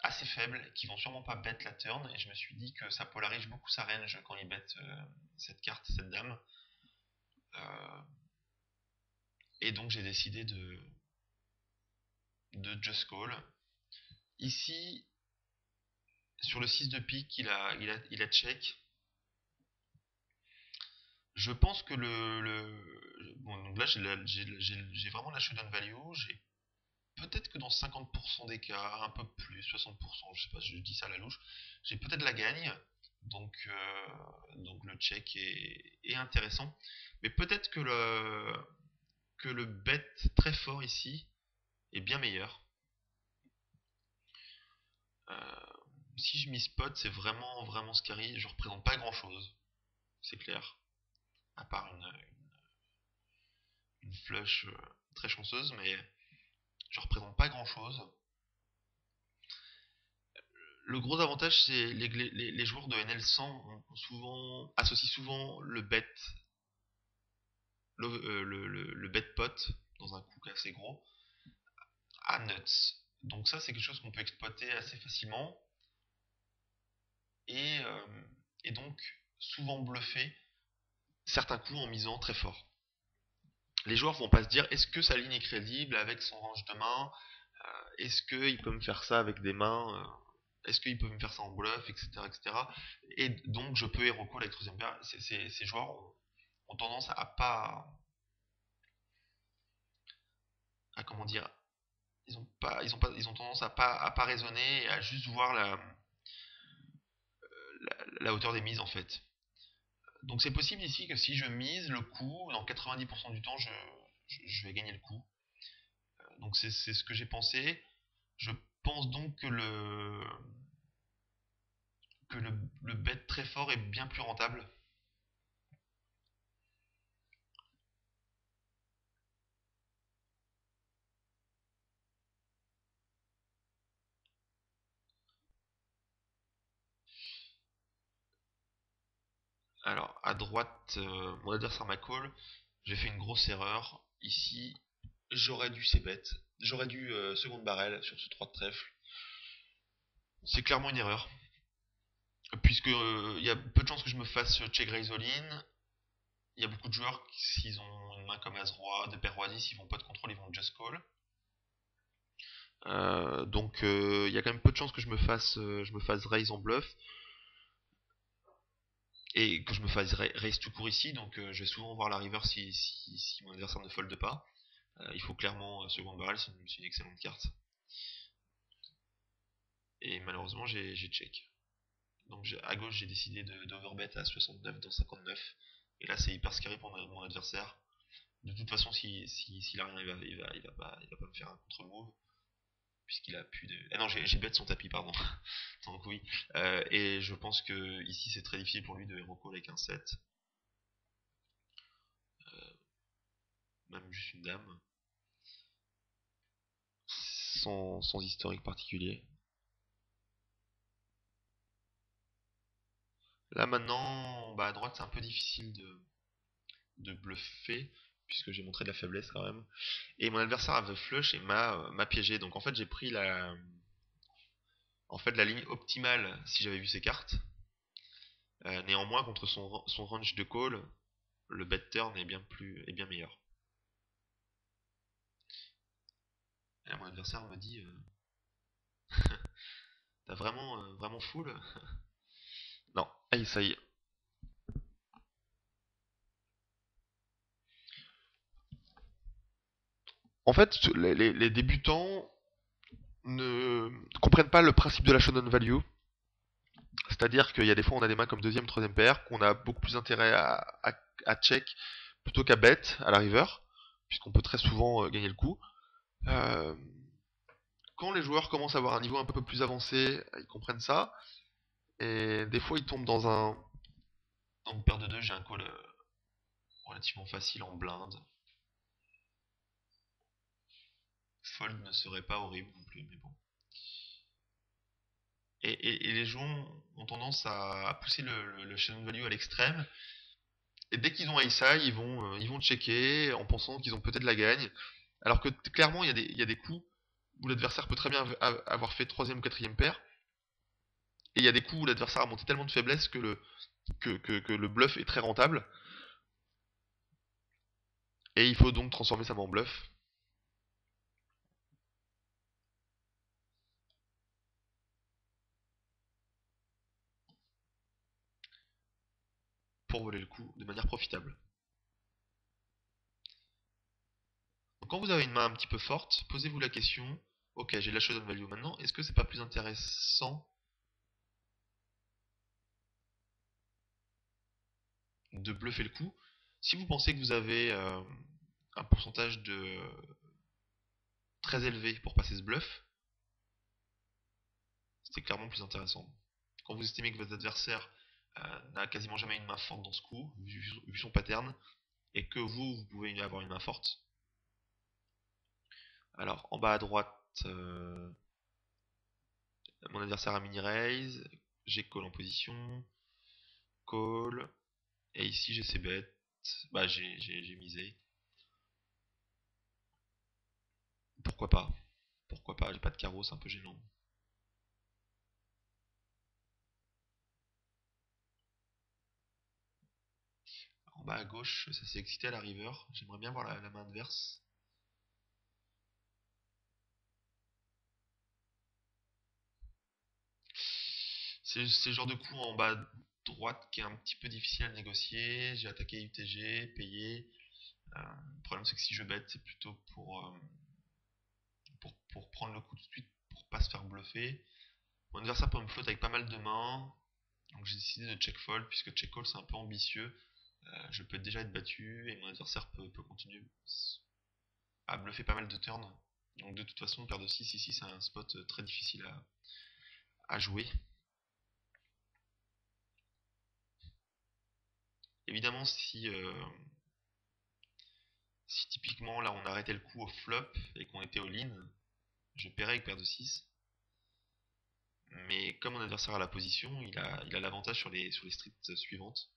assez faibles qui vont sûrement pas bet la turn, et je me suis dit que ça polarise beaucoup sa range quand il bet cette carte, cette dame. Et donc j'ai décidé de just call. Ici, sur le 6 de pique, il a check. Je pense que bon, donc là j'ai vraiment la showdown value. J'ai peut-être que dans 50% des cas, un peu plus, 60%, je sais pas, je dis ça à la louche, j'ai peut-être la gagne. Donc le check est intéressant. Mais peut-être que le bet très fort ici est bien meilleur. Si je mise spot, c'est vraiment scary. Je représente pas grand chose, c'est clair. À part une flush très chanceuse, mais je représente pas grand chose. Le gros avantage, c'est les joueurs de NL100 associent souvent le bet, le bet pot dans un coup assez gros à nuts. Donc ça, c'est quelque chose qu'on peut exploiter assez facilement et, et donc souvent bluffer certains coups en misant très fort. Les joueurs vont pas se dire est-ce que sa ligne est crédible avec son range de main, est-ce qu'il peut me faire ça avec des mains, est-ce qu'il peut me faire ça en bluff, etc., etc. Et donc je peux hero call avec troisième paire. Ces joueurs ont tendance à pas, à comment dire, ils ont tendance à pas raisonner et à juste voir la hauteur des mises en fait. Donc c'est possible ici que si je mise le coup, dans 90% du temps, je vais gagner le coup. Donc c'est ce que j'ai pensé. Je pense donc que le bet très fort est bien plus rentable. Alors à droite, mon adversaire m'a call. J'ai fait une grosse erreur. Ici, j'aurais dû c-bet. J'aurais dû seconde barrel sur ce 3 de trèfle. C'est clairement une erreur. Puisque il y a peu de chances que je me fasse check raise all in. Il y a beaucoup de joueurs qui, s'ils ont une main comme As-Roi, de paire Roi 10, ils vont pas de contrôle, ils vont just call. Donc il y a quand même peu de chances que je me fasse raise en bluff. Et que je me fasse raise tout court ici. Donc je vais souvent voir la river si mon adversaire ne fold pas. Il faut clairement second barrel, c'est une excellente carte. Et malheureusement j'ai check. Donc à gauche j'ai décidé d'overbet à 69 dans 59. Et là c'est hyper scary pour mon adversaire. De toute façon s'il a rien il va pas me faire un contre-move. Puisqu'il a plus de... Ah non, j'ai bet son tapis, pardon. Donc oui. Et je pense que ici c'est très difficile pour lui de hero call avec un 7. Même juste une dame. Sans historique particulier. Là maintenant, bah à droite c'est un peu difficile de bluffer, puisque j'ai montré de la faiblesse quand même. Et mon adversaire avait flush et m'a piégé. Donc en fait j'ai pris la ligne optimale si j'avais vu ses cartes. Néanmoins contre son range de call, le bet turn est bien meilleur. Et là, mon adversaire me dit t'as vraiment full. Non, aïe ça y est. En fait, les débutants ne comprennent pas le principe de la showdown value. C'est-à-dire qu'il y a des fois on a des mains comme deuxième, troisième paire, qu'on a beaucoup plus intérêt à check plutôt qu'à bet à la river, puisqu'on peut très souvent gagner le coup. Euh, quand les joueurs commencent à avoir un niveau un peu plus avancé, ils comprennent ça, et des fois ils tombent dans une paire de deux, j'ai un call relativement facile en blinde. fold ne serait pas horrible non plus, mais bon. Et les gens ont tendance à pousser le show value à l'extrême. Et dès qu'ils ont ace high, ils vont checker en pensant qu'ils ont peut-être la gagne. Alors que clairement, il y a des coups où l'adversaire peut très bien avoir fait troisième ou quatrième paire. Et il y a des coups où l'adversaire a monté tellement de faiblesse que le bluff est très rentable. Et il faut donc transformer ça en bluff. Pour voler le coup de manière profitable. Donc quand vous avez une main un petit peu forte, posez-vous la question, ok, j'ai de la showdown value maintenant, est-ce que c'est pas plus intéressant de bluffer le coup? Si vous pensez que vous avez un pourcentage de très élevé pour passer ce bluff, c'est clairement plus intéressant. Quand vous estimez que votre adversaire n'a quasiment jamais une main forte dans ce coup, vu son pattern, et que vous pouvez avoir une main forte. Alors, en bas à droite, mon adversaire a mini raise, j'ai call en position, call, et ici j'ai ses bêtes, bah j'ai misé. Pourquoi pas? Pourquoi pas? J'ai pas de carreau, c'est un peu gênant. En bas à gauche, ça s'est excité à la river. J'aimerais bien voir la main adverse. C'est le genre de coup en bas à droite qui est un petit peu difficile à négocier. J'ai attaqué UTG, payé. Le problème c'est que si je bête, c'est plutôt pour prendre le coup tout de suite, pour pas se faire bluffer. Mon adversaire peut me flotte avec pas mal de mains. Donc j'ai décidé de check fold puisque check call c'est un peu ambitieux. Je peux déjà être battu et mon adversaire peut continuer à bluffer pas mal de turns. Donc de toute façon, paire de 6 ici, c'est un spot très difficile à jouer. Évidemment, si typiquement là on arrêtait le coup au flop et qu'on était all-in, je paierais avec paire de 6. Mais comme mon adversaire a la position, il a l'avantage sur les streets suivantes.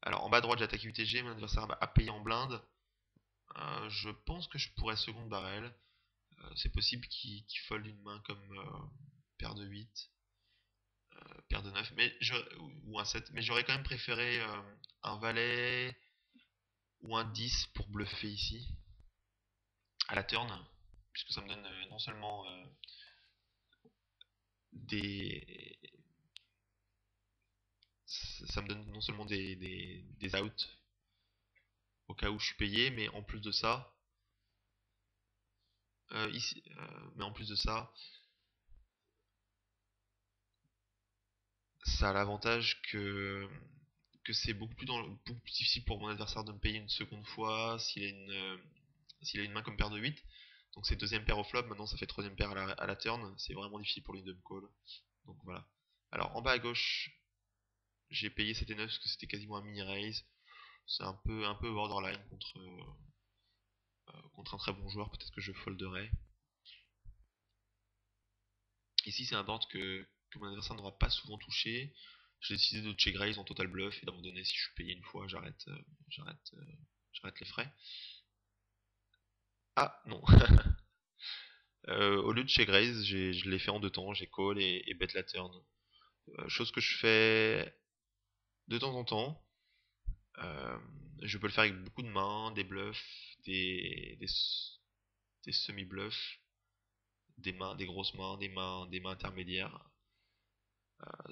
Alors en bas à droite, j'attaque UTG, mon adversaire a payé en blinde. Je pense que je pourrais second barrel. C'est possible qu'il fold une main comme paire de 8, paire de 9, ou un 7. Mais j'aurais quand même préféré un valet ou un 10 pour bluffer ici, à la turn, puisque ça me donne non seulement des... Ça me donne non seulement des outs au cas où je suis payé, mais en plus de ça, mais en plus de ça, ça a l'avantage que c'est beaucoup plus difficile pour mon adversaire de me payer une seconde fois s'il a une main comme paire de 8. Donc c'est deuxième paire au flop, maintenant ça fait troisième paire à la turn, c'est vraiment difficile pour lui de me call. Donc voilà. Alors en bas à gauche, j'ai payé CT9 parce que c'était quasiment un mini raise. C'est un peu borderline contre un très bon joueur, peut-être que je folderai. Ici c'est un board que mon adversaire n'aura pas souvent touché. J'ai décidé de check raise en total bluff et d'abandonner. Si je suis payé une fois, j'arrête les frais. Ah non. Au lieu de check raise, je l'ai fait en deux temps, j'ai call et bet la turn. Chose que je fais de temps en temps. Je peux le faire avec beaucoup de mains, des bluffs, des semi-bluffs, des grosses mains, des mains intermédiaires.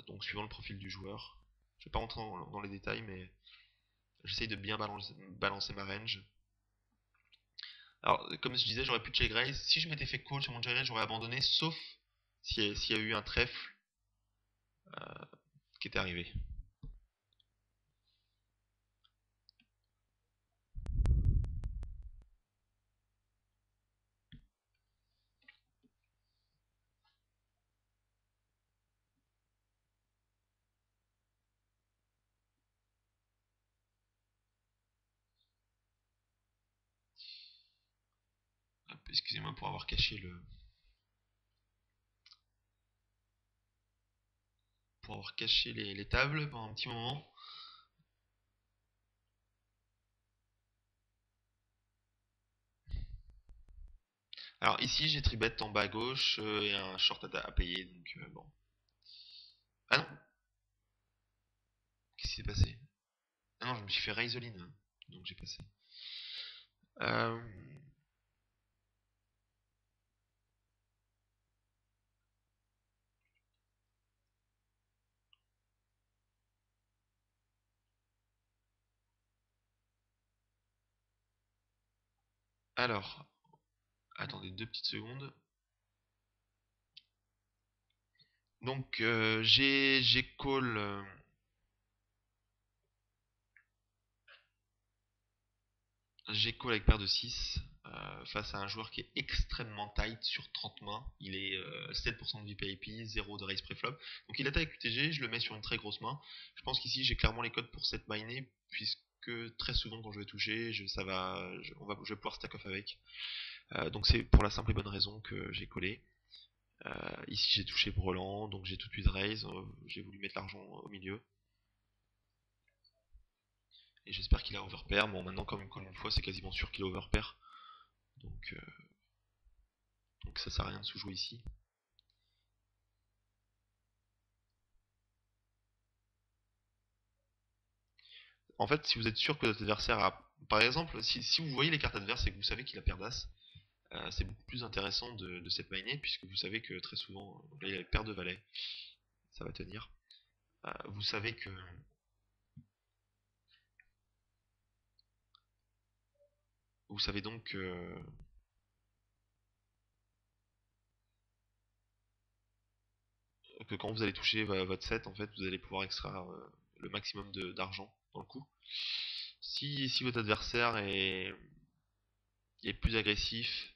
Donc suivant le profil du joueur. Je vais pas rentrer dans les détails, mais j'essaye de bien balancer ma range. Alors, comme je disais, j'aurais pu check raise. Si je m'étais fait call sur mon check raise, j'aurais abandonné, sauf s'il y a eu un trèfle qui était arrivé. Excusez-moi pour avoir caché les tables pendant un petit moment. Alors ici j'ai tribet en bas à gauche et un short à payer, donc bon. Ah non, qu'est-ce qui s'est passé? Ah non, je me suis fait raise all in, hein, donc j'ai passé. Euh, alors, attendez 2 petites secondes. Donc j'ai call. J'ai call avec paire de 6 face à un joueur qui est extrêmement tight sur 30 mains. Il est 7% de VPIP, 0 de raise préflop. Donc il attaque QTG, je le mets sur une très grosse main. Je pense qu'ici j'ai clairement les codes pour cette miner, puisque très souvent quand je vais toucher, je vais pouvoir stack off avec. Donc c'est pour la simple et bonne raison que j'ai collé. Ici j'ai touché brelan, donc j'ai tout de suite raise, j'ai voulu mettre l'argent au milieu. Et j'espère qu'il a overpair. Bon, maintenant, comme une fois, c'est quasiment sûr qu'il a overpair. Donc, donc ça sert à rien de sous-jouer ici. En fait, si vous êtes sûr que votre adversaire a... Par exemple, si vous voyez les cartes adverses et que vous savez qu'il a paire d'as, c'est beaucoup plus intéressant de cette miner, puisque vous savez que très souvent, là il a paire de valet, ça va tenir. Vous savez que... Vous savez donc que quand vous allez toucher votre set, en fait, vous allez pouvoir extraire le maximum d'argent dans le coup. Si votre adversaire est plus agressif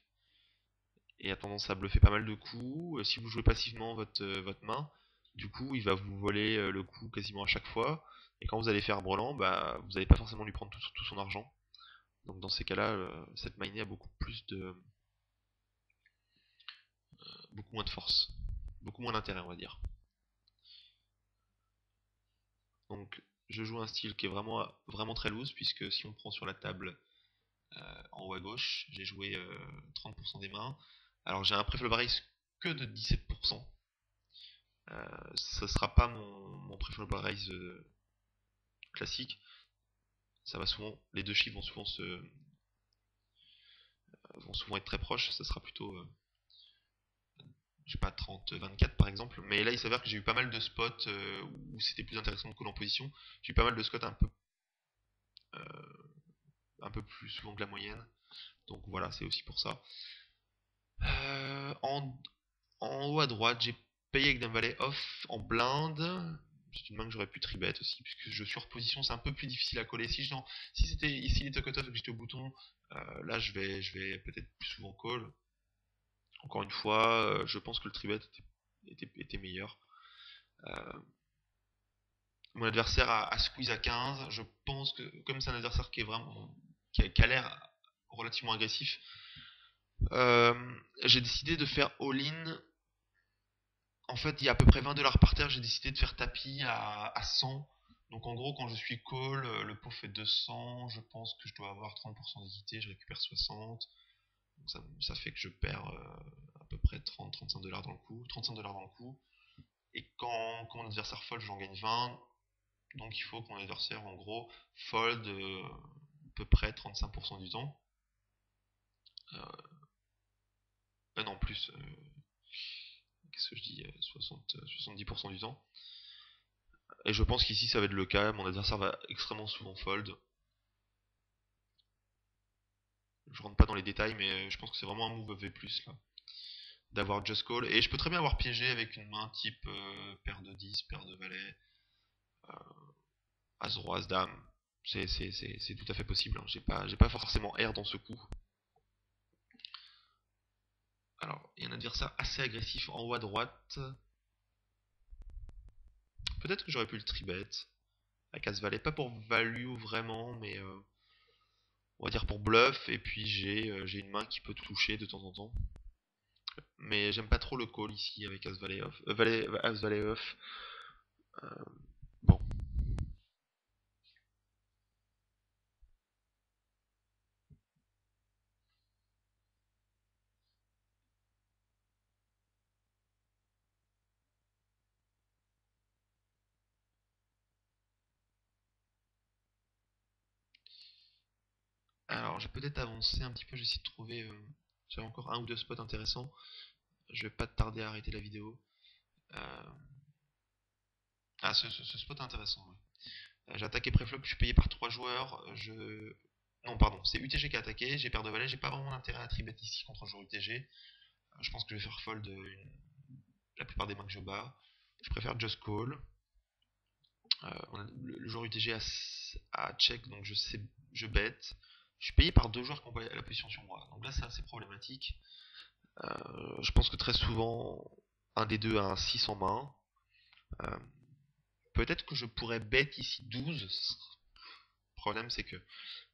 et a tendance à bluffer pas mal de coups, si vous jouez passivement votre main, du coup il va vous voler le coup quasiment à chaque fois, et quand vous allez faire brelan, bah, vous n'allez pas forcément lui prendre tout son argent. Donc dans ces cas-là, cette miner a beaucoup moins de force, beaucoup moins d'intérêt on va dire. Donc je joue un style qui est vraiment très loose, puisque si on prend sur la table en haut à gauche, j'ai joué 30% des mains. Alors j'ai un preflop raise que de 17%. Ça sera pas mon preflop raise classique. Ça va souvent, les deux chiffres vont souvent être très proches. Ça sera plutôt, je sais pas, 30-24 par exemple. Mais là, il s'avère que j'ai eu pas mal de spots où c'était plus intéressant de call en position. J'ai eu pas mal de spots un peu plus souvent que la moyenne. Donc voilà, c'est aussi pour ça. Euh, en, En haut à droite, j'ai payé avec Dame Valet off en blinde. C'est une main que j'aurais pu tribet aussi, puisque je suis hors position, c'est un peu plus difficile à coller. Si c'était ici les cut-off et que j'étais au bouton, là je vais peut-être plus souvent call. Encore une fois, je pense que le tribet était meilleur. Euh, Mon adversaire a squeeze à 15. Je pense que comme c'est un adversaire qui a l'air relativement agressif, euh, j'ai décidé de faire all-in. En fait, il y a à peu près 20 $ par terre, j'ai décidé de faire tapis à 100. Donc en gros, quand je suis call, le pot fait 200, je pense que je dois avoir 30% d'équité, je récupère 60. Donc ça fait que je perds à peu près 30-35 $ dans le coup, 35 $ dans le coup. Et quand mon adversaire fold, j'en gagne 20. Donc il faut que mon adversaire, en gros, fold à peu près 35% du temps. Non, plus. Qu'est-ce que je dis 70% du temps. Et je pense qu'ici ça va être le cas, mon adversaire va extrêmement souvent fold. Je rentre pas dans les détails, mais je pense que c'est vraiment un move V+, là. D'avoir just call. Et je peux très bien avoir piégé avec une main type paire de 10, paire de valet, as roi, as dame. C'est tout à fait possible, hein. J'ai pas forcément R dans ce coup. Alors, il y a un adversaire assez agressif en haut à droite. Peut-être que j'aurais pu le tribet. Avec as valet, pas pour value vraiment, mais on va dire pour bluff, et puis j'ai une main qui peut toucher de temps en temps. Mais j'aime pas trop le call ici avec As Valet off. As Valet off. Bon. Alors, je vais peut-être avancer un petit peu, j'essaie de trouver... j'ai encore un ou deux spots intéressants. Je vais pas tarder à arrêter la vidéo. Euh, Ah, ce spot est intéressant, ouais. J'ai attaqué préflop, je suis payé par 3 joueurs. Non, pardon, c'est UTG qui a attaqué, j'ai paire de valet, j'ai pas vraiment d'intérêt à tribet ici contre un joueur UTG. Je pense que je vais faire fold la plupart des mains que je bats. Je préfère just call. Le joueur UTG a check, donc je bet. Je suis payé par deux joueurs qui ont la position sur moi. Donc là, c'est assez problématique. Je pense que très souvent, un des deux a un 6 en main. Euh, Peut-être que je pourrais bet ici 12. Le problème, c'est que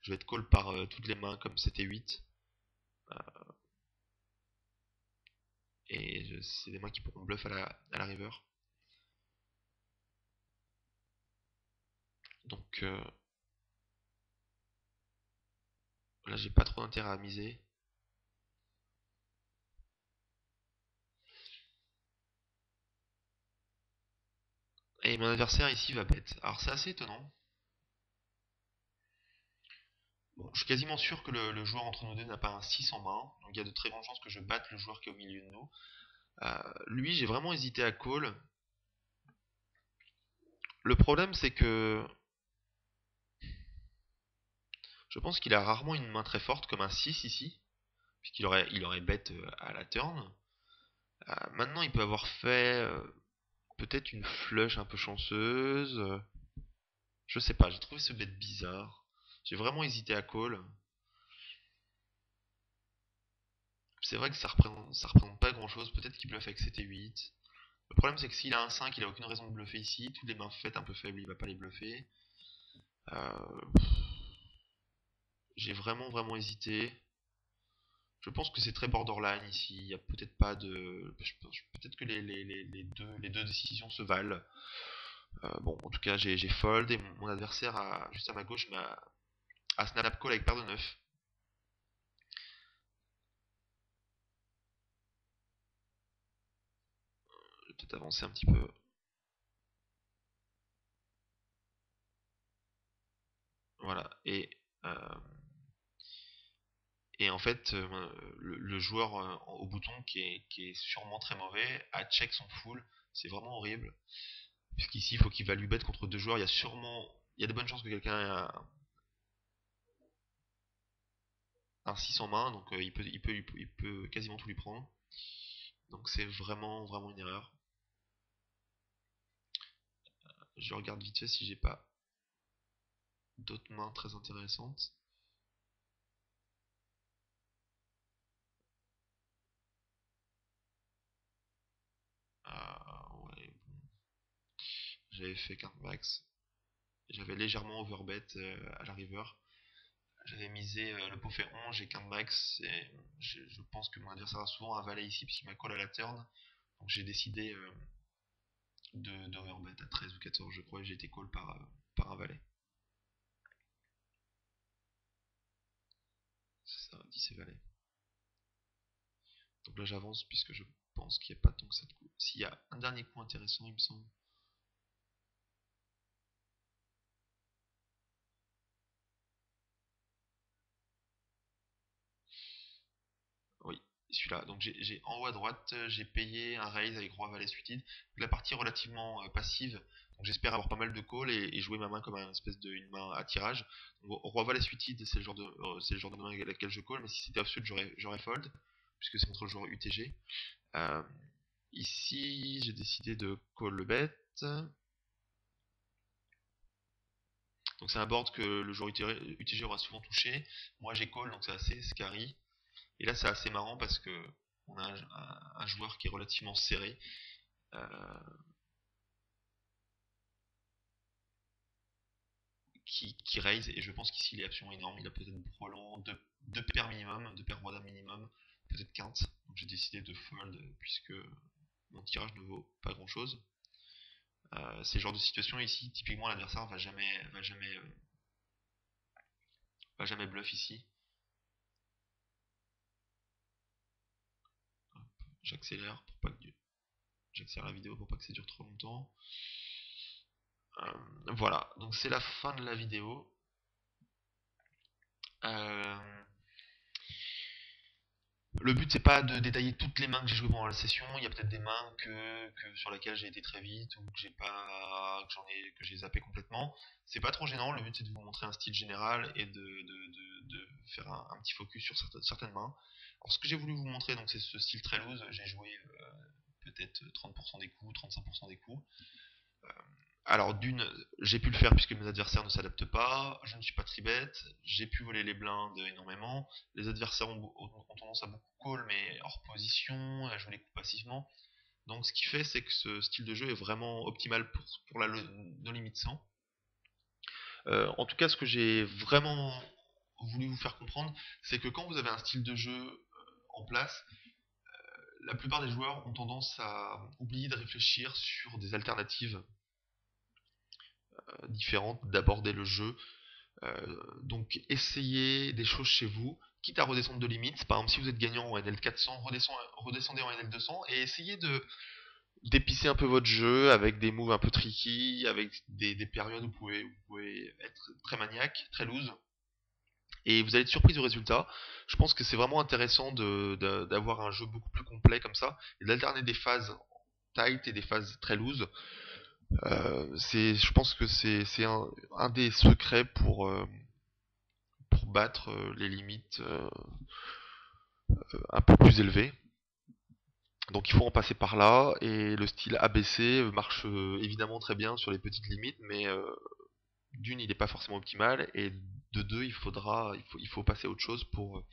je vais être call par toutes les mains comme c'était 8. Et c'est des mains qui pourront bluff à la river. Donc là, j'ai pas trop d'intérêt à miser. Et mon adversaire ici va bet. Alors c'est assez étonnant. Bon, je suis quasiment sûr que le joueur entre nous deux n'a pas un 6 en main. Donc il y a de très grandes chances que je batte le joueur qui est au milieu de nous. Lui, j'ai vraiment hésité à call. Le problème, c'est que je pense qu'il a rarement une main très forte comme un 6 ici. Puisqu'il aurait bet à la turn. Maintenant, il peut avoir fait peut-être une flush un peu chanceuse. Je sais pas, j'ai trouvé ce bet bizarre. J'ai vraiment hésité à call. C'est vrai que ça représente pas grand chose. Peut-être qu'il bluffe avec 7 et 8. Le problème, c'est que s'il a un 5, il a aucune raison de bluffer ici. Toutes les mains faites un peu faibles, il va pas les bluffer. Euh, j'ai vraiment hésité. Je pense que c'est très borderline ici. Il y a peut-être pas de. Peut-être que les deux décisions se valent. Bon, en tout cas, j'ai fold et mon adversaire juste à ma gauche a snap call avec paire de 9. Je vais peut-être avancer un petit peu. Voilà. Et en fait, le joueur au bouton qui est sûrement très mauvais a check son full. C'est vraiment horrible. Puisqu'ici, il faut qu'il value bet contre deux joueurs. Il y a de bonnes chances que quelqu'un ait un 6 en main. Donc il peut quasiment tout lui prendre. Donc c'est vraiment une erreur. Je regarde vite fait si j'ai pas d'autres mains très intéressantes. Ouais, bon. J'avais fait carte max. J'avais légèrement overbet à la river. J'avais misé le pot fait 11, j'ai quinte max. Et je pense que mon adversaire a souvent un valet ici puisqu'il m'a call à la turn. Donc j'ai décidé d'overbet à 13 ou 14, je crois, et j'ai été call par un valet. C'est ça, 10 et valet. Donc là j'avance puisque je pense qu'il n'y a pas tant que ça de coups. S'il y a un dernier coup intéressant, il me semble. Oui, celui-là. Donc j'ai en haut à droite, j'ai payé un raise avec roi valet suited. La partie est relativement passive, donc j'espère avoir pas mal de calls et jouer ma main comme une espèce de une main à tirage. Donc, roi valet suited, c'est le genre de main avec laquelle je call, mais si c'était offsuit, j'aurais fold puisque c'est contre le joueur UTG. Euh, Ici, j'ai décidé de call le bet. Donc c'est un board que le joueur UTG aura souvent touché. Moi j'ai call, donc c'est assez scary. Et là, c'est assez marrant parce que on a un joueur qui est relativement serré. Euh, qui raise, et je pense qu'ici il est absolument énorme. Il a peut-être brelan, deux paires minimum, deux paires roi dame minimum, peut-être quinte. Donc j'ai décidé de fold puisque mon tirage ne vaut pas grand chose. C'est le genre de situation ici, typiquement l'adversaire va jamais bluff ici. J'accélère j'accélère la vidéo pour pas que ça dure trop longtemps. Voilà, donc c'est la fin de la vidéo. Le but c'est pas de détailler toutes les mains que j'ai jouées pendant la session. Il y a peut-être des mains sur lesquelles j'ai été très vite ou que j'ai zappé complètement. C'est pas trop gênant. Le but c'est de vous montrer un style général et de faire un petit focus sur certaines mains. Alors ce que j'ai voulu vous montrer, donc c'est ce style très loose. J'ai joué peut-être 30% des coups, 35% des coups. Alors j'ai pu le faire puisque mes adversaires ne s'adaptent pas, je ne suis pas tribet, j'ai pu voler les blindes énormément, les adversaires ont tendance à beaucoup call mais hors position, à jouer les coups passivement. Donc ce qui fait c'est que ce style de jeu est vraiment optimal pour la no limit 100. En tout cas ce que j'ai vraiment voulu vous faire comprendre, c'est que quand vous avez un style de jeu en place, la plupart des joueurs ont tendance à oublier de réfléchir sur des alternatives différentes d'aborder le jeu. Donc essayez des choses chez vous, quitte à redescendre de limites. Par exemple, si vous êtes gagnant en NL 400, redescendez en NL 200 et essayez d'épicer un peu votre jeu avec des moves un peu tricky, avec des périodes où vous pouvez être très maniaque, très loose. Et vous allez être surpris du résultat. Je pense que c'est vraiment intéressant d'avoir un jeu beaucoup plus complet comme ça, et d'alterner des phases tight et des phases très loose. Je pense que c'est un des secrets pour battre les limites un peu plus élevées. Donc il faut en passer par là, et le style ABC marche évidemment très bien sur les petites limites, mais d'une il n'est pas forcément optimal, et de deux il faut passer à autre chose pour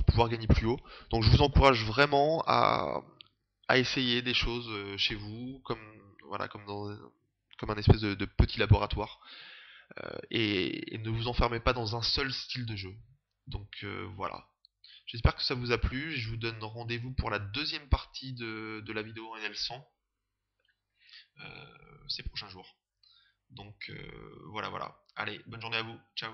pouvoir gagner plus haut. Donc je vous encourage vraiment à essayer des choses chez vous, comme un espèce de petit laboratoire, et ne vous enfermez pas dans un seul style de jeu. Donc voilà. J'espère que ça vous a plu. Je vous donne rendez-vous pour la deuxième partie de la vidéo NL100 ces prochains jours. Donc voilà. Allez, bonne journée à vous. Ciao.